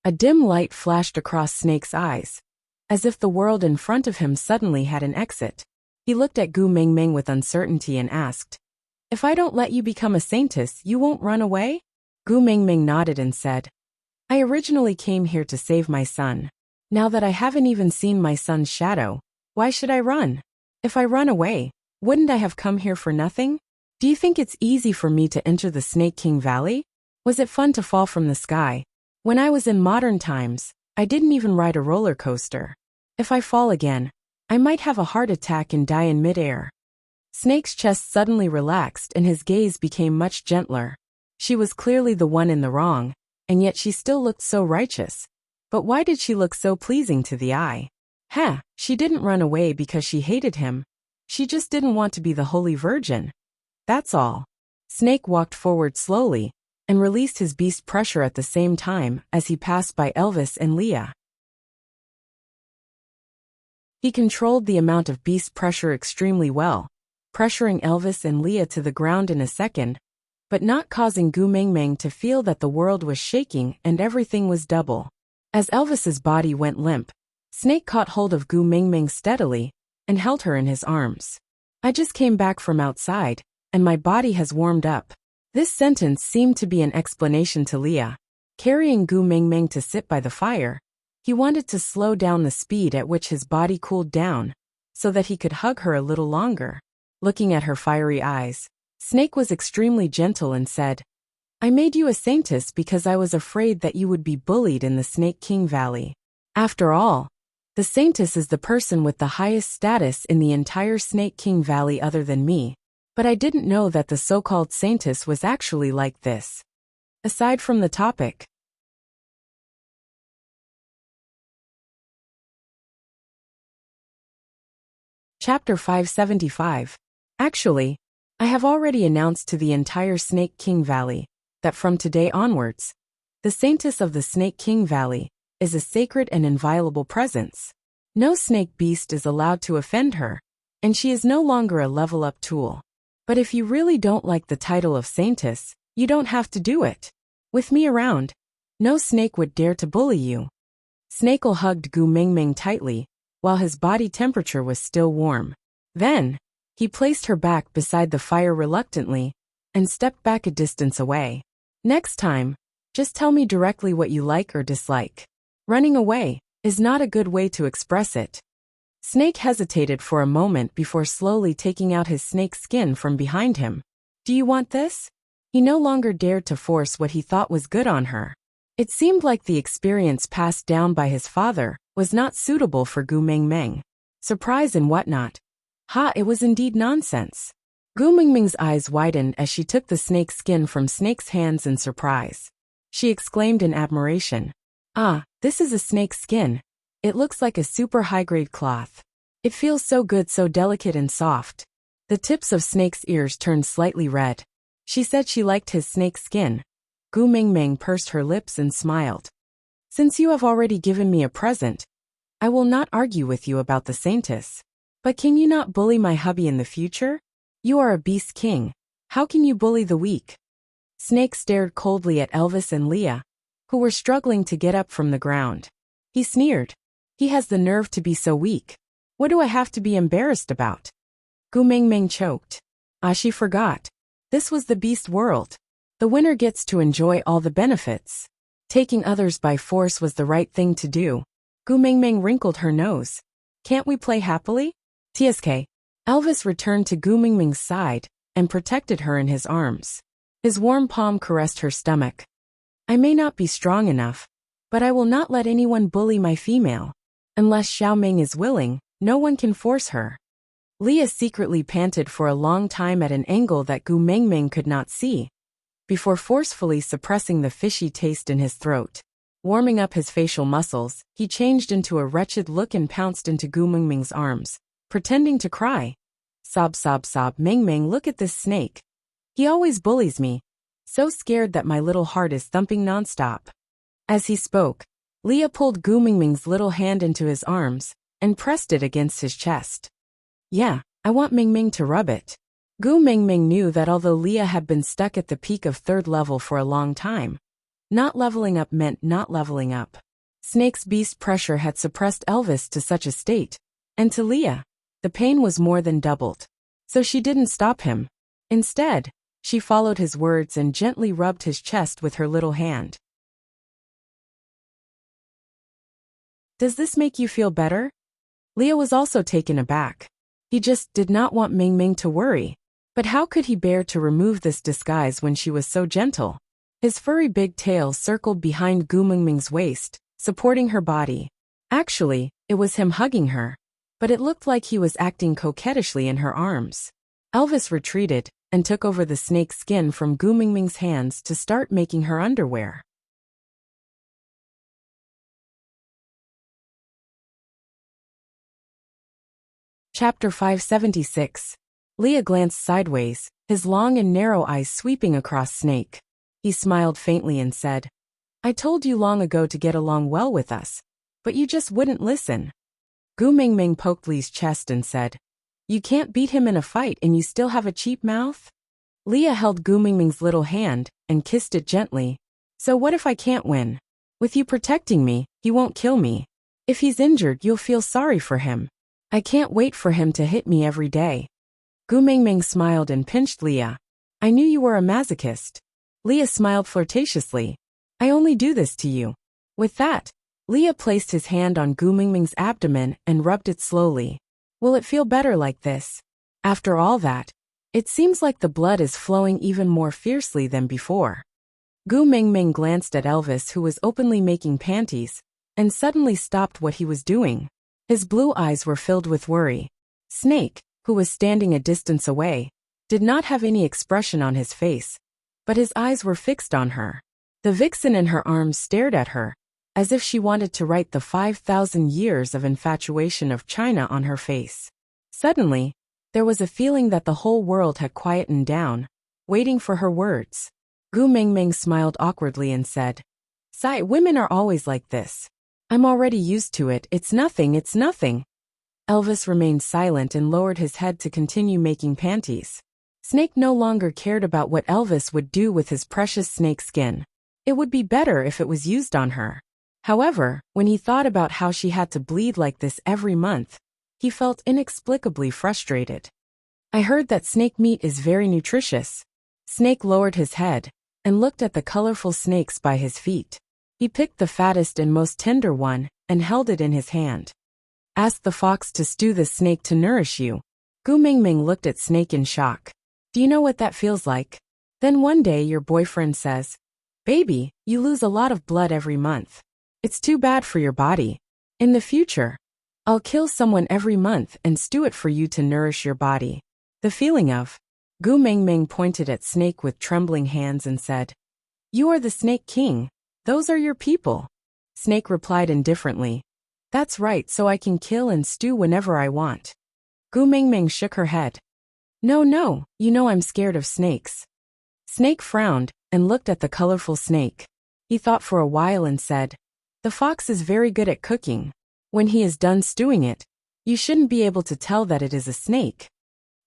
A dim light flashed across Snake's eyes, as if the world in front of him suddenly had an exit. He looked at Gu Mingming with uncertainty and asked, If I don't let you become a saintess, you won't run away? Gu Mingming nodded and said, I originally came here to save my son. Now that I haven't even seen my son's shadow, why should I run? If I run away, wouldn't I have come here for nothing? Do you think it's easy for me to enter the Snake King Valley? Was it fun to fall from the sky? When I was in modern times, I didn't even ride a roller coaster. If I fall again, I might have a heart attack and die in midair. Snake's chest suddenly relaxed and his gaze became much gentler. She was clearly the one in the wrong, and yet she still looked so righteous. But why did she look so pleasing to the eye? She didn't run away because she hated him. She just didn't want to be the Holy Virgin. That's all. Snake walked forward slowly and released his beast pressure at the same time as he passed by Elvis and Leah. He controlled the amount of beast pressure extremely well, pressuring Elvis and Leah to the ground in a second, but not causing Gu Mengmeng to feel that the world was shaking and everything was double. As Elvis's body went limp, Snake caught hold of Gu Mengmeng steadily and held her in his arms. I just came back from outside, and my body has warmed up. This sentence seemed to be an explanation to Leah. Carrying Gu Mengmeng to sit by the fire, he wanted to slow down the speed at which his body cooled down, so that he could hug her a little longer. Looking at her fiery eyes, Snake was extremely gentle and said, "I made you a saintess because I was afraid that you would be bullied in the Snake King Valley. After all, the saintess is the person with the highest status in the entire Snake King Valley other than me, but I didn't know that the so-called saintess was actually like this." Aside from the topic. Chapter 575. Actually, I have already announced to the entire Snake King Valley that from today onwards, the saintess of the Snake King Valley is a sacred and inviolable presence. No snake beast is allowed to offend her, and she is no longer a level-up tool. But if you really don't like the title of saintess, you don't have to do it. With me around, no snake would dare to bully you. Snake'll hugged Gu Mengmeng tightly, while his body temperature was still warm. Then, he placed her back beside the fire reluctantly, and stepped back a distance away. Next time, just tell me directly what you like or dislike. Running away is not a good way to express it. Snake hesitated for a moment before slowly taking out his snake skin from behind him. Do you want this? He no longer dared to force what he thought was good on her. It seemed like the experience passed down by his father was not suitable for Gu Mengmeng. Surprise and whatnot. It was indeed nonsense. Gu Mengmeng's eyes widened as she took the snake skin from Snake's hands in surprise. She exclaimed in admiration, "This is a snake skin. It looks like a super high-grade cloth. It feels so good, so delicate and soft." The tips of Snake's ears turned slightly red. She said she liked his snake skin. Gu Mengmeng pursed her lips and smiled. "Since you have already given me a present, I will not argue with you about the saintess. But can you not bully my hubby in the future? You are a beast king. How can you bully the weak?" Snake stared coldly at Elvis and Leah, who were struggling to get up from the ground. He sneered. "He has the nerve to be so weak. What do I have to be embarrassed about?" Gu Mengmeng choked. She forgot. This was the beast world. The winner gets to enjoy all the benefits. Taking others by force was the right thing to do. Gu Mengmeng wrinkled her nose. "Can't we play happily?" "TSK." Elvis returned to Gu Mengmeng's side and protected her in his arms. His warm palm caressed her stomach. "I may not be strong enough, but I will not let anyone bully my female. Unless Xiaoming is willing, no one can force her." Leah secretly panted for a long time at an angle that Gu Mengmeng could not see, before forcefully suppressing the fishy taste in his throat. Warming up his facial muscles, he changed into a wretched look and pounced into Gu Mengmeng's arms, pretending to cry. Sob, sob, sob. "Mengmeng, look at this snake. He always bullies me. So scared that my little heart is thumping nonstop." As he spoke, Leah pulled Gu Mengmeng's little hand into his arms and pressed it against his chest. "Yeah, I want Mengmeng to rub it." Gu Mengmeng knew that although Leah had been stuck at the peak of 3rd level for a long time, not leveling up meant not leveling up. Snake's beast pressure had suppressed Elvis to such a state, and to Leah, the pain was more than doubled. So she didn't stop him. Instead, she followed his words and gently rubbed his chest with her little hand. "Does this make you feel better?" Leah was also taken aback. He just did not want Mengmeng to worry. But how could he bear to remove this disguise when she was so gentle? His furry big tail circled behind Gu Mengmeng's waist, supporting her body. Actually, it was him hugging her, but it looked like he was acting coquettishly in her arms. Elvis retreated and took over the snake skin from Gu Mengmeng's hands to start making her underwear. Chapter 576. Leah glanced sideways, his long and narrow eyes sweeping across Snake. He smiled faintly and said, "I told you long ago to get along well with us, but you just wouldn't listen." Gu Mengmeng poked Lee's chest and said, "You can't beat him in a fight and you still have a cheap mouth?" Leah held Gu Mingming's little hand and kissed it gently. So what if I can't win? With you protecting me, he won't kill me. If he's injured, you'll feel sorry for him. I can't wait for him to hit me every day. Gu Mingming smiled and pinched Leah. I knew you were a masochist. Leah smiled flirtatiously. I only do this to you. With that, Leah placed his hand on Gu Mingming's abdomen and rubbed it slowly. Will it feel better like this? After all that, it seems like the blood is flowing even more fiercely than before. Gu Mingming glanced at Elvis, who was openly making panties, and suddenly stopped what he was doing. His blue eyes were filled with worry. Snake, who was standing a distance away, did not have any expression on his face, but his eyes were fixed on her. The vixen in her arms stared at her, as if she wanted to write the 5,000 years of infatuation of China on her face. Suddenly, there was a feeling that the whole world had quietened down, waiting for her words. Gu Mingming smiled awkwardly and said, Sigh, women are always like this. I'm already used to it, it's nothing, it's nothing. Elvis remained silent and lowered his head to continue making panties. Snake no longer cared about what Elvis would do with his precious snake skin. It would be better if it was used on her. However, when he thought about how she had to bleed like this every month, he felt inexplicably frustrated. I heard that snake meat is very nutritious. Snake lowered his head and looked at the colorful snakes by his feet. He picked the fattest and most tender one and held it in his hand. Ask the fox to stew the snake to nourish you. Gu Mingming looked at Snake in shock. Do you know what that feels like? Then one day your boyfriend says, Baby, you lose a lot of blood every month. It's too bad for your body. In the future, I'll kill someone every month and stew it for you to nourish your body. The feeling of. Gu Mingming pointed at Snake with trembling hands and said, You are the Snake King. Those are your people. Snake replied indifferently. That's right, so I can kill and stew whenever I want. Gu Mingming shook her head. No, you know I'm scared of snakes. Snake frowned and looked at the colorful snake. He thought for a while and said, The fox is very good at cooking. When he is done stewing it, you shouldn't be able to tell that it is a snake.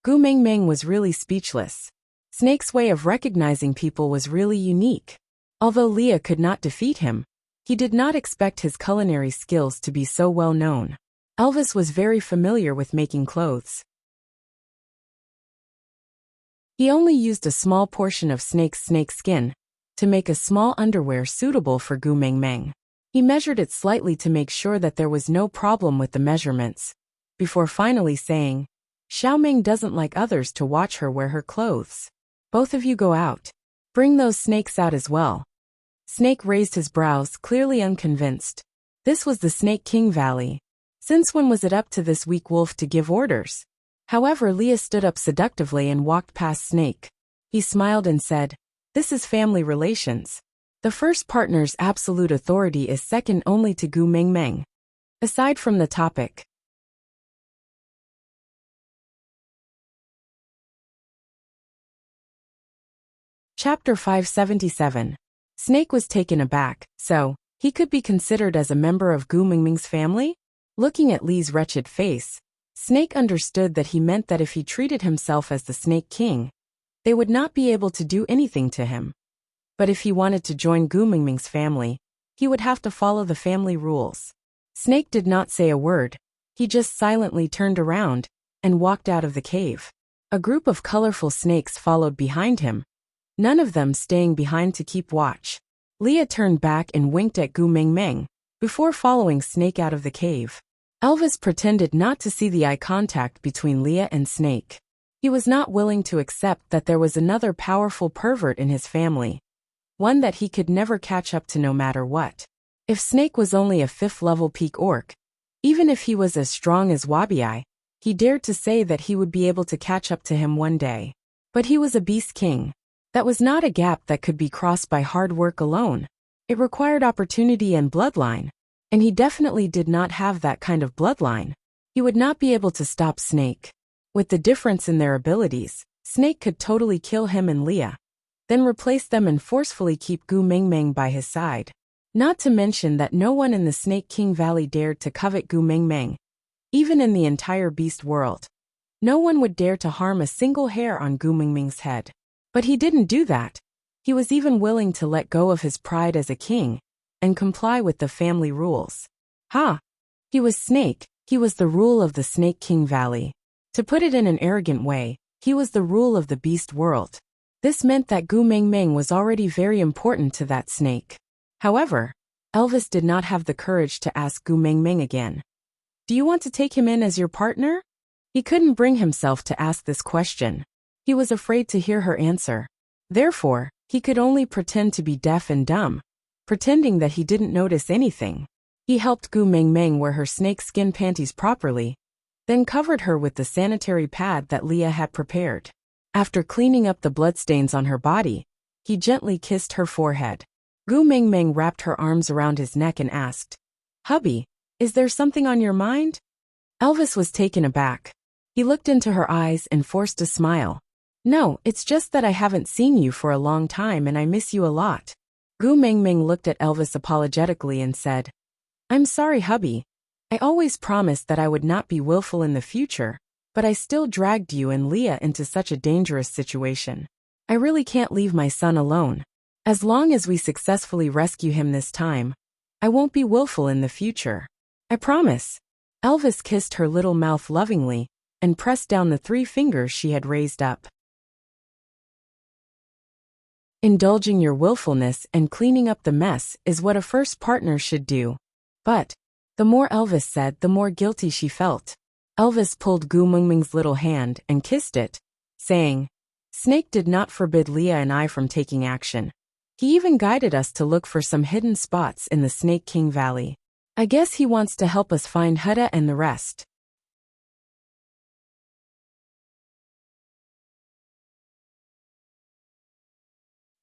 Gu Mingming was really speechless. Snake's way of recognizing people was really unique. Although Leah could not defeat him, he did not expect his culinary skills to be so well known. Elvis was very familiar with making clothes. He only used a small portion of Snake's snake skin to make a small underwear suitable for Gu Mingming. He measured it slightly to make sure that there was no problem with the measurements, before finally saying, Xiaoming doesn't like others to watch her wear her clothes. Both of you go out. Bring those snakes out as well. Snake raised his brows, clearly unconvinced. This was the Snake King Valley. Since when was it up to this weak wolf to give orders? However, Leah stood up seductively and walked past Snake. He smiled and said, This is family relations. The first partner's absolute authority is second only to Gu Mingming. Aside from the topic. Chapter 577. Snake was taken aback, so, he could be considered as a member of Gu Mingming's family? Looking at Lee's wretched face, Snake understood that he meant that if he treated himself as the Snake King, they would not be able to do anything to him. But if he wanted to join Gu Mingming's family, he would have to follow the family rules. Snake did not say a word, he just silently turned around and walked out of the cave. A group of colorful snakes followed behind him, none of them staying behind to keep watch. Leah turned back and winked at Gu Mingming before following Snake out of the cave. Elvis pretended not to see the eye contact between Leah and Snake. He was not willing to accept that there was another powerful pervert in his family, one that he could never catch up to no matter what. If Snake was only a 5th-level peak orc, even if he was as strong as Wabi, he dared to say that he would be able to catch up to him one day. But he was a beast king. That was not a gap that could be crossed by hard work alone. It required opportunity and bloodline, and he definitely did not have that kind of bloodline. He would not be able to stop Snake. With the difference in their abilities, Snake could totally kill him and Leah, then replace them and forcefully keep Gu Mingming by his side. Not to mention that no one in the Snake King Valley dared to covet Gu Mingming. Even in the entire beast world, no one would dare to harm a single hair on Gu Mingming's head. But he didn't do that. He was even willing to let go of his pride as a king and comply with the family rules. Ha! He was Snake. He was the rule of the Snake King Valley. To put it in an arrogant way, he was the rule of the beast world. This meant that Gu Mengmeng was already very important to that snake. However, Elvis did not have the courage to ask Gu Mengmeng again. Do you want to take him in as your partner? He couldn't bring himself to ask this question. He was afraid to hear her answer. Therefore, he could only pretend to be deaf and dumb, pretending that he didn't notice anything. He helped Gu Mengmeng wear her snakeskin panties properly, then covered her with the sanitary pad that Leah had prepared. After cleaning up the bloodstains on her body, he gently kissed her forehead. Gu Mengmeng wrapped her arms around his neck and asked, "Hubby, is there something on your mind?" Elvis was taken aback. He looked into her eyes and forced a smile. "No, it's just that I haven't seen you for a long time and I miss you a lot." Gu Mengmeng looked at Elvis apologetically and said, "I'm sorry, hubby. I always promised that I would not be willful in the future, but I still dragged you and Leah into such a dangerous situation. I really can't leave my son alone. As long as we successfully rescue him this time, I won't be willful in the future. I promise." Elvis kissed her little mouth lovingly and pressed down the 3 fingers she had raised up. Indulging your willfulness and cleaning up the mess is what a first partner should do. But the more Elvis said, the more guilty she felt. Elvis pulled Gu Mengmeng's little hand and kissed it, saying, "Snake did not forbid Leah and I from taking action. He even guided us to look for some hidden spots in the Snake King Valley. I guess he wants to help us find Huda and the rest."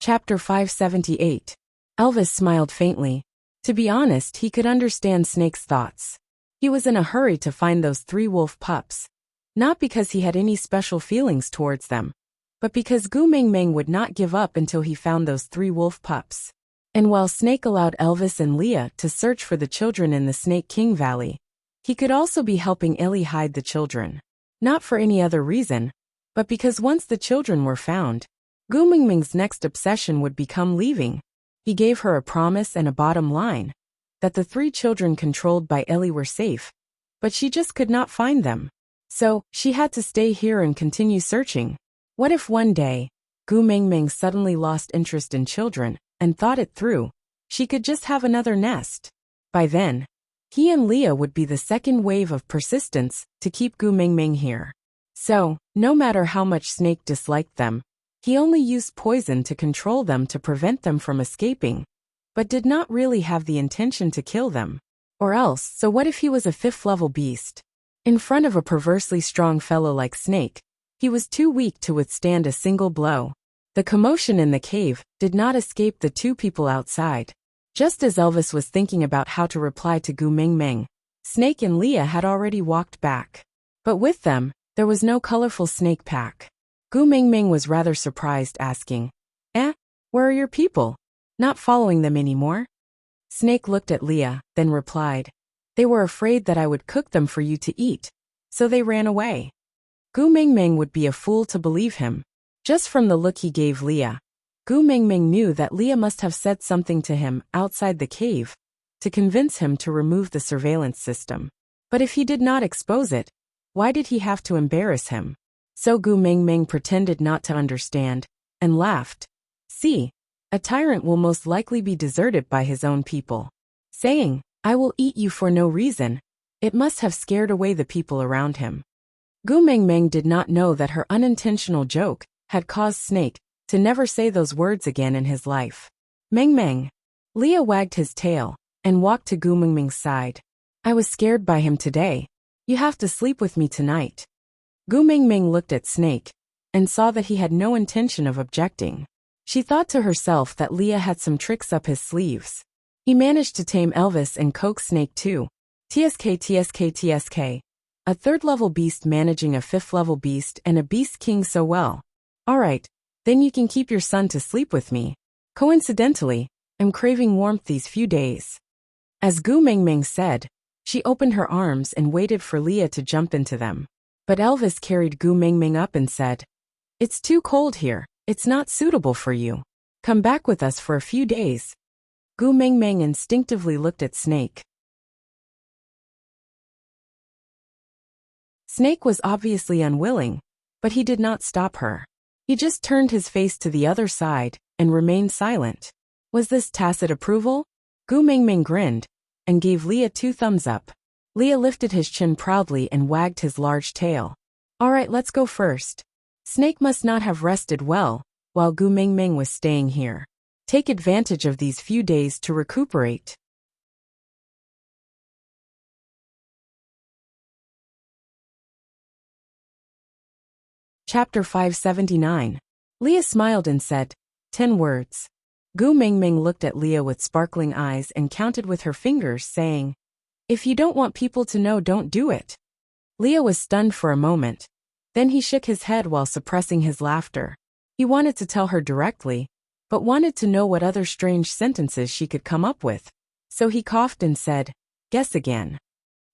Chapter 578. Elvis smiled faintly. To be honest, he could understand Snake's thoughts. He was in a hurry to find those 3 wolf pups, not because he had any special feelings towards them, but because Gu Mengmeng would not give up until he found those 3 wolf pups. And while Snake allowed Elvis and Leah to search for the children in the Snake King Valley, he could also be helping Ellie hide the children. Not for any other reason, but because once the children were found, Gu Mengmeng's next obsession would become leaving. He gave her a promise and a bottom line, that the 3 children controlled by Ellie were safe, but she just could not find them. So, she had to stay here and continue searching. What if one day, Gu Mengmeng suddenly lost interest in children and thought it through? She could just have another nest. By then, he and Leah would be the second wave of persistence to keep Gu Mengmeng here. So, no matter how much Snake disliked them, he only used poison to control them to prevent them from escaping, but did not really have the intention to kill them. Or else, so what if he was a 5th-level beast? In front of a perversely strong fellow like Snake, he was too weak to withstand a single blow. The commotion in the cave did not escape the 2 people outside. Just as Elvis was thinking about how to reply to Gu Mengmeng, Snake and Leah had already walked back. But with them, there was no colorful snake pack. Gu Mengmeng was rather surprised, asking, "Where are your people? Not following them anymore?" Snake looked at Leah, then replied, "They were afraid that I would cook them for you to eat, so they ran away." Gu Mengmeng would be a fool to believe him. Just from the look he gave Leah, Gu Mengmeng knew that Leah must have said something to him outside the cave to convince him to remove the surveillance system. But if he did not expose it, why did he have to embarrass him? So Gu Mengmeng pretended not to understand and laughed. "See, a tyrant will most likely be deserted by his own people. Saying, 'I will eat you for no reason,' it must have scared away the people around him." Gu Mengmeng did not know that her unintentional joke had caused Snake to never say those words again in his life. "Mengmeng." Leah wagged his tail and walked to Gu Mengmeng's side. "I was scared by him today. You have to sleep with me tonight." Gu Mengmeng looked at Snake and saw that he had no intention of objecting. She thought to herself that Leah had some tricks up his sleeves. He managed to tame Elvis and coax Snake too. TSK. A 3rd-level beast managing a 5th-level beast and a beast king so well. Alright, then you can keep your son to sleep with me. Coincidentally, I'm craving warmth these few days. As Gu Mengmeng said, she opened her arms and waited for Leah to jump into them. But Elvis carried Gu Mengmeng up and said, "It's too cold here. It's not suitable for you. Come back with us for a few days. Gu Mengmeng instinctively looked at Snake. Snake was obviously unwilling, but he did not stop her. He just turned his face to the other side and remained silent. Was this tacit approval? Gu Mengmeng grinned and gave Leah 2 thumbs up. Leah lifted his chin proudly and wagged his large tail. All right, let's go first. Snake must not have rested well while Gu Mengmeng was staying here. Take advantage of these few days to recuperate. Chapter 579. Leah smiled and said, 10 words. Gu Mengmeng looked at Leah with sparkling eyes and counted with her fingers, saying, If you don't want people to know, don't do it. Leah was stunned for a moment. Then he shook his head while suppressing his laughter. He wanted to tell her directly, but wanted to know what other strange sentences she could come up with. So he coughed and said, Guess again.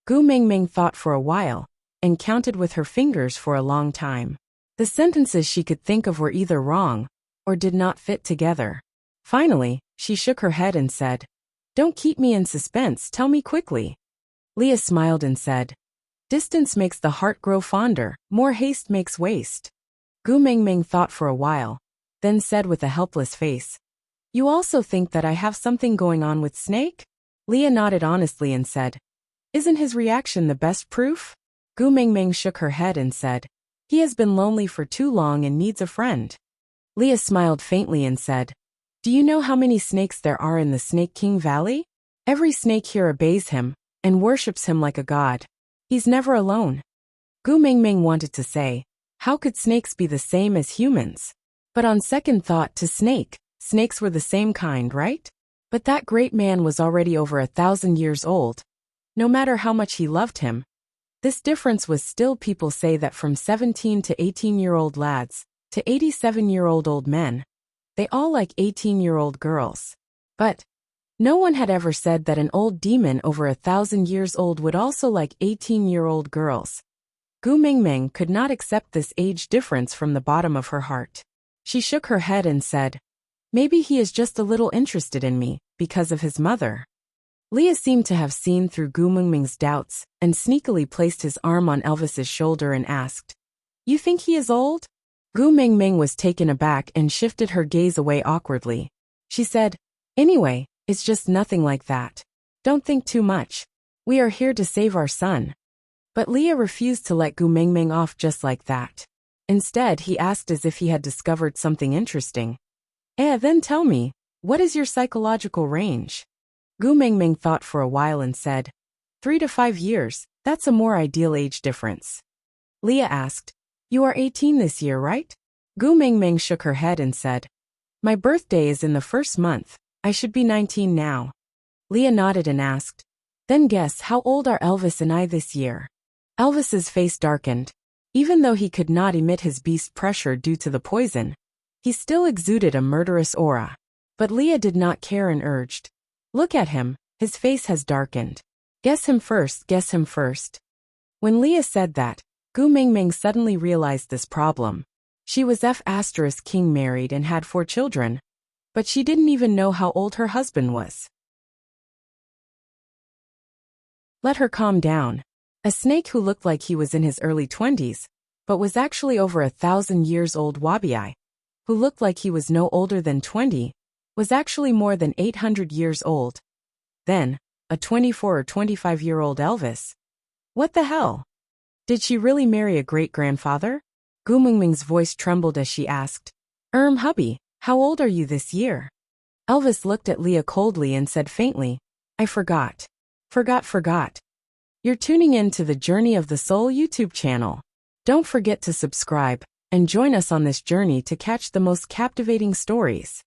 Gu Mengmeng thought for a while and counted with her fingers for a long time. The sentences she could think of were either wrong or did not fit together. Finally, she shook her head and said, Don't keep me in suspense, tell me quickly. Leah smiled and said, Distance makes the heart grow fonder, more haste makes waste. Gu Mengmeng thought for a while, then said with a helpless face, You also think that I have something going on with Snake? Leah nodded honestly and said, Isn't his reaction the best proof? Gu Mengmeng shook her head and said, He has been lonely for too long and needs a friend. Leah smiled faintly and said, Do you know how many snakes there are in the Snake King Valley? Every snake here obeys him and worships him like a god. He's never alone. Gu Mengmeng wanted to say, How could snakes be the same as humans? But on second thought to Snake, snakes were the same kind, right? But that great man was already over 1,000 years old. No matter how much he loved him, this difference was still, people say that from 17 to 18-year-old lads to 87-year-old old men, they all like 18-year-old girls. But no one had ever said that an old demon over 1,000 years old would also like 18-year-old girls. Gu Mengmeng could not accept this age difference from the bottom of her heart. She shook her head and said, Maybe he is just a little interested in me because of his mother. Leah seemed to have seen through Gu Mengmeng's doubts and sneakily placed his arm on Elvis's shoulder and asked, You think he is old? Gu Mengmeng was taken aback and shifted her gaze away awkwardly. She said, Anyway, it's just nothing like that. Don't think too much. We are here to save our son. But Leah refused to let Gu Mengmeng off just like that. Instead, he asked as if he had discovered something interesting. Then tell me, what is your psychological range? Gu Mengmeng thought for a while and said, 3 to 5 years, that's a more ideal age difference. Leah asked, You are 18 this year, right? Gu Mengmeng shook her head and said, My birthday is in the first month, I should be 19 now. Leah nodded and asked, Then guess how old are Elvis and I this year? Elvis's face darkened. Even though he could not emit his beast pressure due to the poison, he still exuded a murderous aura. But Leah did not care and urged, Look at him, his face has darkened. Guess him first, guess him first. When Leah said that, Gu Mengmeng suddenly realized this problem. She was F*King married and had 4 children, but she didn't even know how old her husband was. Let her calm down. A snake who looked like he was in his early 20s, but was actually over 1,000 years old, Wabi, who looked like he was no older than 20, was actually more than 800 years old. Then, a 24 or 25-year-old Elvis. What the hell? Did she really marry a great-grandfather? Gu Mengmeng's voice trembled as she asked, Hubby, how old are you this year? Elvis looked at Leah coldly and said faintly, I forgot. Forgot. You're tuning in to the Journey of the Soul YouTube channel. Don't forget to subscribe and join us on this journey to catch the most captivating stories.